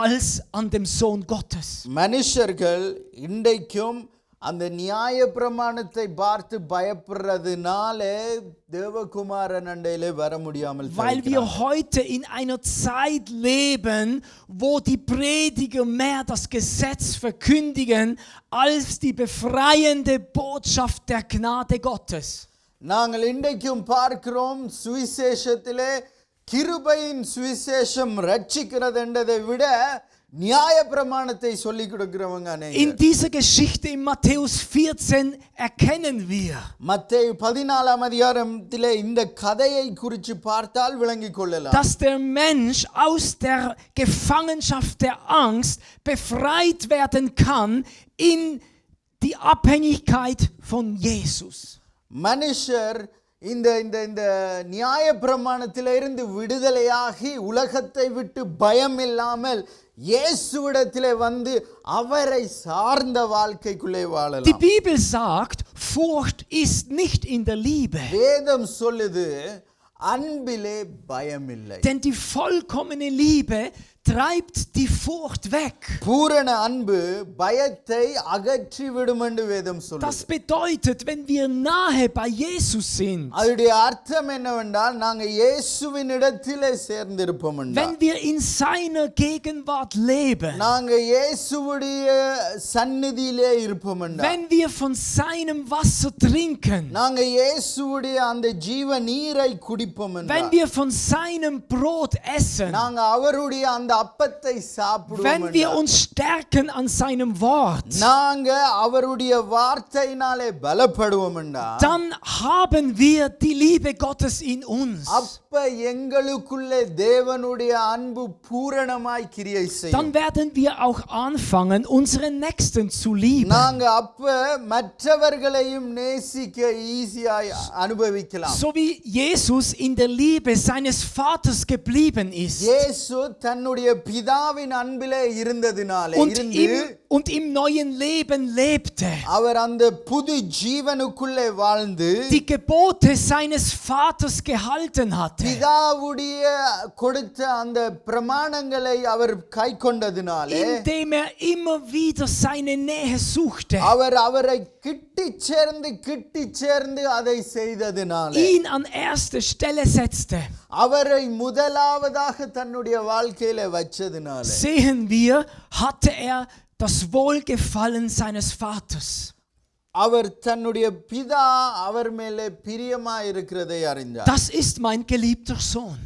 als an dem Sohn Gottes. மனுஷர்கள் இன்றைக்கும் அந்த நியாய பிரமாணத்தை பார்த்து பயப்படுறதுனால தேவகுமாரன் அண்டையிலே வர முடியாமல் Weil wir heute in einer Zeit leben, wo die Prediger mehr das Gesetz verkündigen als die befreiende Botschaft der Gnade Gottes. நாங்கள் இன்றைக்கும் பார்க்கிறோம், சுவிசேஷத்திலே கிருபையின் சுவிசேஷம் ரட்சிக்கிறது என்றதை விட நியாய பிரமாணத்தை சொல்லிக் கொடுக்கிறவங்க அநேகர். In dieser Geschichte in Matthäus 14 erkennen wir, மத்தேயு 14 அதிகாரத்திலே இந்த கதையை குறித்து பார்த்தால் விளங்கிக் கொள்ளலாம், dass der Mensch aus der Gefangenschaft der Angst befreit werden kann in die Abhängigkeit von Jesus. மனுஷர் இந்த இந்த இந்த நியாய பிரமாணத்திலிருந்து விடுதலையாகி உலகத்தை விட்டு பயம் இல்லாமல் இயேசுவிடத்திலே வந்து அவரை சார்ந்த வாழ்க்கைக்குள்ளே வாழலாம். Die Bibel sagt, Furcht ist nicht in der Liebe. வேதம் சொல்லுது, அன்பிலே பயம் இல்லை. Denn die vollkommene Liebe treibt die Furcht weg. பூரண அன்பு பயத்தை அகற்றி விடும் என்று வேதம் சொல்லுது. Das bedeutet, wenn wir nahe bei Jesus sind, அதோட அர்த்தம் என்னவென்றால் நாங்க இயேசுவின் இடத்திலே சேர்ந்திருப்போம் என்றால், wenn wir in seiner Gegenwart leben, நாங்க இயேசுவுடைய சந்நிதியிலே இருப்போம் என்றால், wenn wir von seinem Wasser trinken, நாங்க இயேசுவுடைய அந்த ஜீவ நீரை குடிப்போம் wenn என்றால், wir von seinem Brot essen, நாங்க அவருடைய அந்த அப்பத்தை சாப்பிடுவோம் wenn wir என்றால், uns stärken an seinem Wort, நாங்க அவருடைய வார்த்தையினாலே பலப்படுவோம் என்றால், dann haben wir die Liebe Gottes in uns. அப்ப எங்களுக்குள்ளே தேவனுடைய அன்பு பூரணமாய் கிரியை செய்யும். Dann werden wir auch anfangen, unseren Nächsten zu lieben. நாங்க அப்ப மற்றவர்களையும் நேசிக்க ஈஸியாய் அனுபவிக்கலாம். So wie Jesus in der Liebe seines Vaters geblieben ist இயேசு தன்னுடைய பிதாவின் அன்பிலே இருந்ததினாலே und im neuen Leben lebte, அவர் அந்த புது ஜீவனுக்குள்ளே வாழ்ந்து die Gebote seines Vaters gehalten hatte, பிதாவுடைய கொடுத்த அந்த பிரமாணங்களை அவர் கைக்கொண்டதினாலே, indem immer wieder seine Nähe suchte, அவர் அவரை கிட்டி சேர்ந்து அதை செய்ததினாலே, ihn an erste Stelle setzte, அவரை முதலாவதாக தன்னுடைய வாழ்க்கையில வச்சதினாலே, sehen wir, hatte er das Wohlgefallen seines Vaters. அவர் தன்னுடைய பிதா அவர் மேலே பிரியமா இருக்கிறதை அறிந்தார். Das ist mein geliebter Sohn.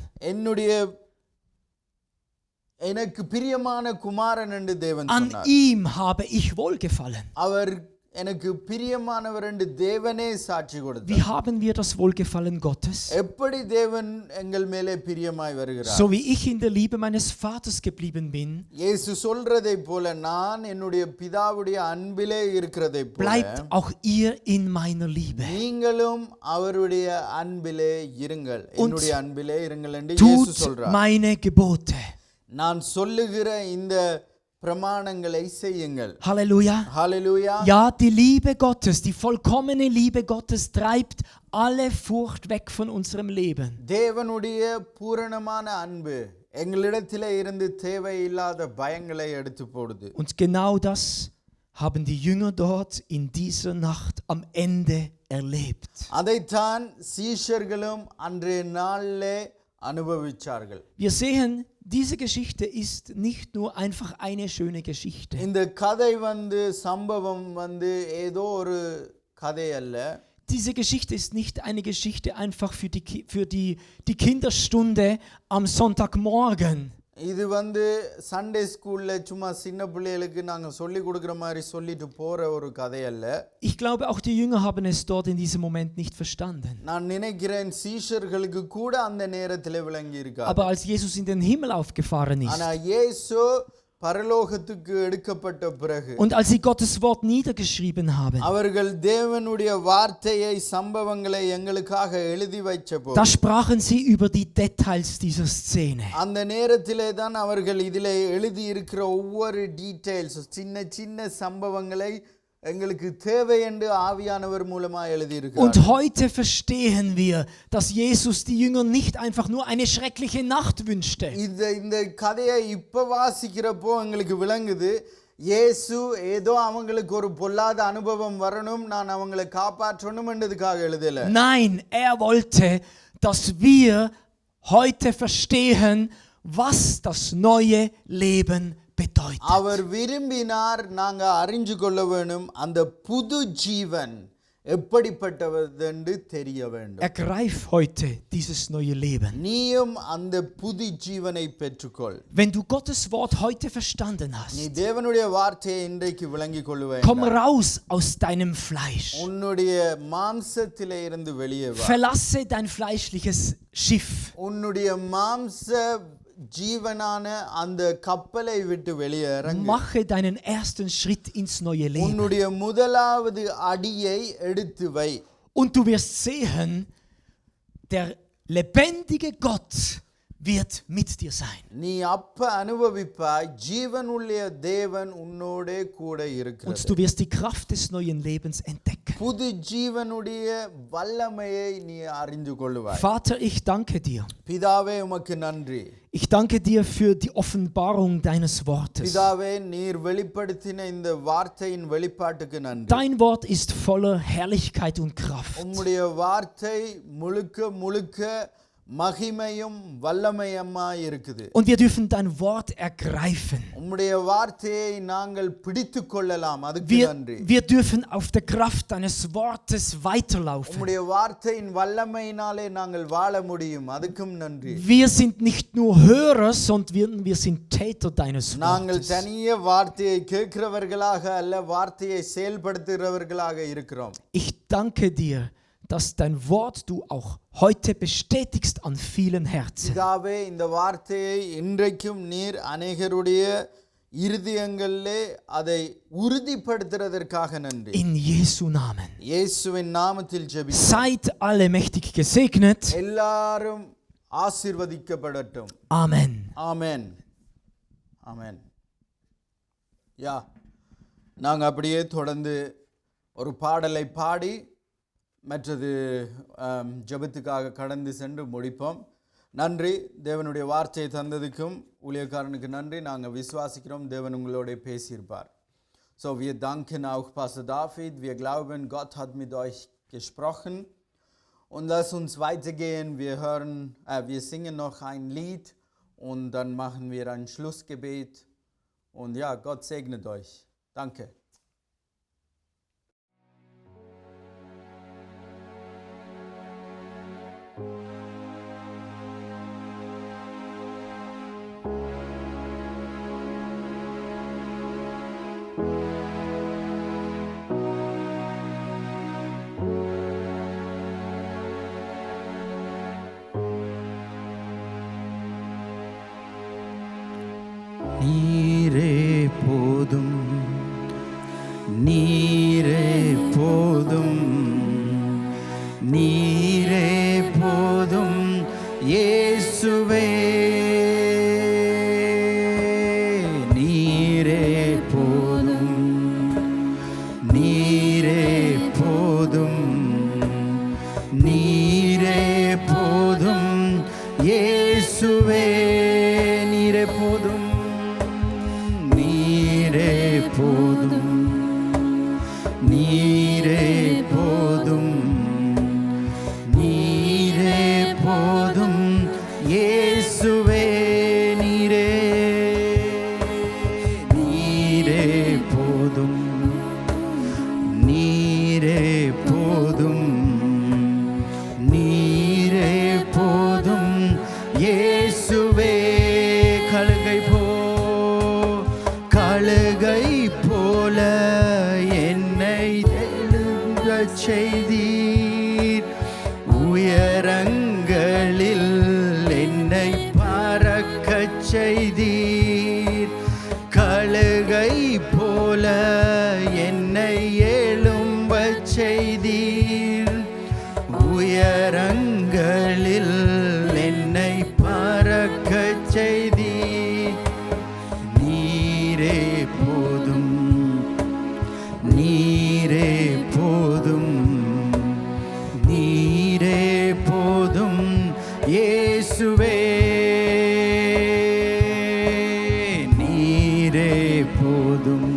எனக்கு பிரியமான குமாரன் என்று தேவன் An சொன்னார். ihm habe ich wohlgefallen. அவர் எனக்கு பிரியமானவர் என்று தேவனே சாட்சி Wie கொடுத்தார். haben wir das Wohlgefallen Gottes? எப்படி தேவன் எங்கள் மேலே பிரியமாய் வருகிறார்? So wie ich in der Liebe meines Vaters geblieben bin, இயேசு சொல்றதை போல நான் என்னுடைய பிதாவுடைய அன்பிலே இருக்கிறதை போல bleibt auch ihr in meiner Liebe. நீங்களும் அவருடைய அன்பிலே இருங்கள், என்னுடைய அன்பிலே இருங்கள் என்று இயேசு Tut சொல்றார். meine Gebote. நான் சொல்லுகிற இந்த பிரமாணங்களை செய்யுங்கள். Halleluja. Halleluja. Ja, die Liebe Gottes, die vollkommene Liebe Gottes treibt alle Furcht weg von unserem Leben. தேவனுடைய பூரணமான அன்பு எங்களிடத்திலே இருந்து தேவையில்லாத பயங்களை எடுத்து போடுது. Und genau das haben die Jünger dort in dieser Nacht am Ende erlebt. அதைத்தான் சீஷர்களும் அன்றைய நாளிலே அனுபவிச்சார்கள். Wir sehen, diese Geschichte ist nicht nur einfach eine schöne Geschichte. இந்த கதை சம்பவம் ஏதோ ஒரு கதை அல்ல. Diese Geschichte ist nicht eine Geschichte einfach für die Kinderstunde am Sonntagmorgen. இது சண்டே ஸ்கூல்ல சும்மா சின்ன பிள்ளைகளுக்கு நாங்க சொல்லி கொடுக்கிற மாதிரி சொல்லிட்டு போற ஒரு கதை அல்ல. Ich glaube, auch die Jünger haben es dort in diesem Moment nicht verstanden. நான் நினைக்கிறேன் சீஷர்களுக்கு கூட அந்த நேரத்திலே விளங்கி இருக்காது. Aber als Jesus in den Himmel aufgefahren ist ஆனா இயேசு பரலோகத்துக்கு எடுக்கப்பட்ட பிறகு und als sie Gottes Wort niedergeschrieben haben, அவர்கள் தேவனுடைய வார்த்தையை சம்பவங்களை எங்களுக்காக எழுதி வைச்சபோது da sprachen sie über die Details dieser Szene. அந்த நேரத்திலே தான் அவர்கள் இதிலே எழுதி இருக்கிற ஒவ்வொரு டீடைல்ஸ் சின்ன சின்ன சம்பவங்களை எங்களுக்கு தேவை என்று ஆவியானவர் மூலமா எழுதி இருக்கிறார். Und heute verstehen wir, dass Jesus die Jünger nicht einfach nur eine schreckliche Nacht wünschte. இந்த கதையை இப்ப வாசிக்கிறப்போ எங்களுக்கு விளங்குது இயேசு ஏதோ அவங்களுக்கு ஒரு பொல்லாத அனுபவம் வரணும் நான் அவங்களை காப்பாற்றணும் என்றதுக்காக எழுதல. Nein, wollte, dass wir heute verstehen, was das neue Leben bedeutet. அவர் விரும்பினார் நாங்க அறிஞ்சு கொள்ள வேண்டும் அந்த புது ஜீவன் எப்படிப்பட்டது என்று தெரிய வேண்டும். Ergreif heute dieses neue Leben. நீயும் அந்த புது ஜீவனை பெற்றுக்கொள். Wenn du Gottes Wort heute verstanden நீ hast, தேவனுடைய வார்த்தையை இன்றைக்கு விளங்கிக் கொள்ள komm வேண்டும். raus aus deinem Fleisch. உன்னுடைய மாம்சத்திலே இருந்து வெளியே வா. Verlasse dein fleischliches Schiff. உன்னுடைய மாம்ச ஜீவனான அந்த கப்பலை விட்டு வெளியே இறங்கு. Mache deinen ersten Schritt ins neue Leben. உன்னுடைய முதலாவது அடியை எடுத்து வை. Und du wirst sehen, der lebendige Gott wird mit dir sein. நீ அப்ப அனுபவிப்பாய் ஜீவனுள்ள தேவன் உன்னோட கூட இருக்கிறார். Und du wirst die Kraft des neuen Lebens entdecken. புது ஜீவனுடைய வல்லமையை நீ அறிந்து கொள்வாய். Vater, ich danke dir. பிதாவே உமக்கு நன்றி. Ich danke dir für die Offenbarung deines Wortes. பிதாவே நீர் வெளிப்படுத்தின இந்த வார்த்தையின் வெளிப்பாட்டுக்கு நன்றி. Dein Wort ist voller Herrlichkeit und Kraft. உம்முடைய வார்த்தை முழுக்க முழுக்க மகிமையும் வல்லமையுமாய் இருக்குது. Und wir dürfen dein Wort ergreifen. உம்முடைய வார்த்தையை நாங்கள் பிடித்துக் கொள்ளலாம். அதுக்கு நன்றி. Wir dürfen auf der Kraft deines Wortes weiterlaufen. உம்முடைய வார்த்தையின் வல்லமையினாலே நாங்கள் வாழ முடியும். அதுக்கும் நன்றி. Wir sind nicht nur Hörer, sondern wir sind Täter deines நாங்கள் Wortes. தனியே வார்த்தையை கேட்கிறவர்களாக அல்ல வார்த்தையை செயல்படுத்துகிறவர்களாக இருக்கிறோம். Ich danke dir, dass dein Wort du auch heute bestätigst an vielen Herzen. பிதாவே இந்த வார்த்தையை இன்றைக்கும் நீர் அநேகருடைய இருதயங்களிலே அதை உறுதிப்படுத்துறதற்காக நன்றி. In Jesu Namen. இயேசுவின் நாமத்தில் ஜெபிக்கிறோம். Seid alle mächtig gesegnet. எல்லாரும் ஆசீர்வதிக்கப்படட்டும். Amen. ஆமென். ஆமென். யா நாங்க அப்படியே தொடர்ந்து ஒரு பாடலை பாடி மற்றது ஜெபத்துக்காக கடந்து சென்று முடிப்போம். நன்றி தேவனுடைய வார்த்தையை தந்ததுக்கும் ஊழியக்காரனுக்கு நன்றி. நாங்கள் விசுவாசிக்கிறோம் தேவன் உங்களோட பேசியிருப்பார். So, wir danken auch Pastor David. Wir glauben, Gott hat mit euch gesprochen. Und lasst uns weitergehen. Wir singen noch ein Lied und dann machen wir ein Schlussgebet. Und ja, Gott segnet euch. Danke. நீரே போதும் செய்தீர் உயரங்களில் என்னை பறக்கச் செய்தீர் கழுகை போல என்னை எழும்பச் செய்தீர் உயரங்களில் என்னை பறக்கச் செய்தீர் நீரே போதும் நீரே போதும் நீரே போதும் இயேசுவே நீரே போதும்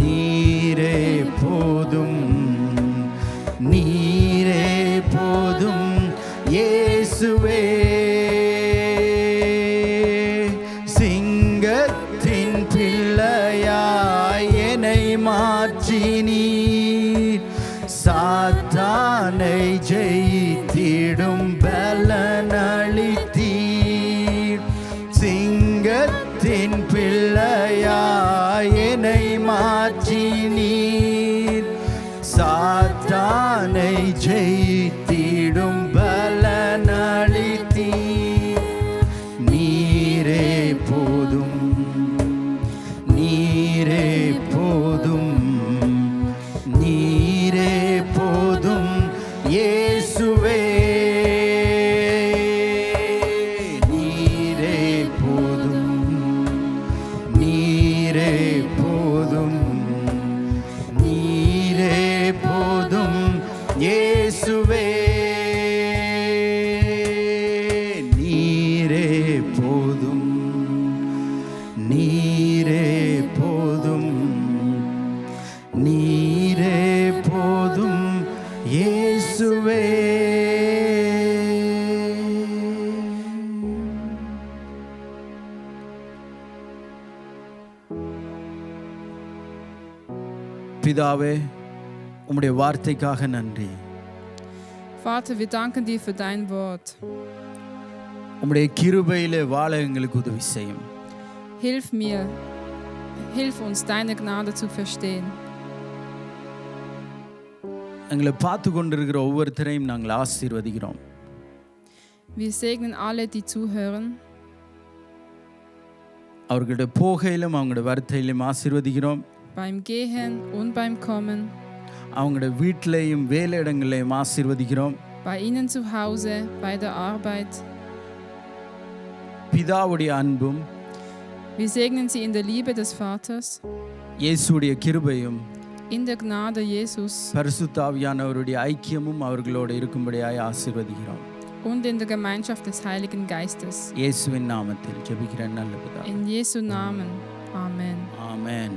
நீரே போதும் நீரே போதும் இயேசுவே சிங்கத்தின் பிள்ளையாய் என்னை மாற்றினீர் சாத்தானை ஜெயித்திடும் பலனளித்தீர் சிங்கத்தின் பிள்ளையாய் என்னை மாற்றினீர் சாத்தானை ஜெயித்திடும் பலனளித்தீர் நீரே போதும் நீரே போதும் நீரே போதும் இயேசுவே நீரே போதும் நீரே போதும் நீரே போதும் இயேசுவே நீரே போதும் நீரே போதும் நீரே போதும் இயேசுவே பிதாவே உம்முடைய வார்த்தைக்காக நன்றி Vater, wir danken dir für dein Wort. உம்முடைய கிருபையிலே வாழ எங்களுக்கு உதவி செய்யும் Hilf uns, deine Gnade zu verstehen. எங்களை பார்த்து கொண்டிருக்கிற ஒவ்வொருத்தரையும் நாங்கள் ஆசீர்வதிக்கிறோம் Wir segnen alle, die zuhören. அவர்களுடைய போகையிலும் அவங்களுடைய வருத்தையிலும் ஆசீர்வதிக்கிறோம் Beim Gehen und beim Kommen. அவங்களுடைய வீட்டிலையும் வேலை இடங்களையும் ஆசீர்வதிக்கிறோம் Bei ihnen zu Hause, bei der Arbeit. பிதாவுடைய அன்பும் Wir segnen sie in der Liebe des Vaters, இயேசுடைய கிருபையும் in der Gnade Jesus பரிசுத்த ஆவியானவருடைய ஐக்கியமும் அவர்களோடு இருக்கும்படியாய் ஆசீர்வதிக்கிறோம் und in der Gemeinschaft des Heiligen Geistes. இயேசுவின் நாமத்தில் ஜெபிக்கிறேன் நல்ல பிதாவே. In Jesu Namen. Amen. Amen.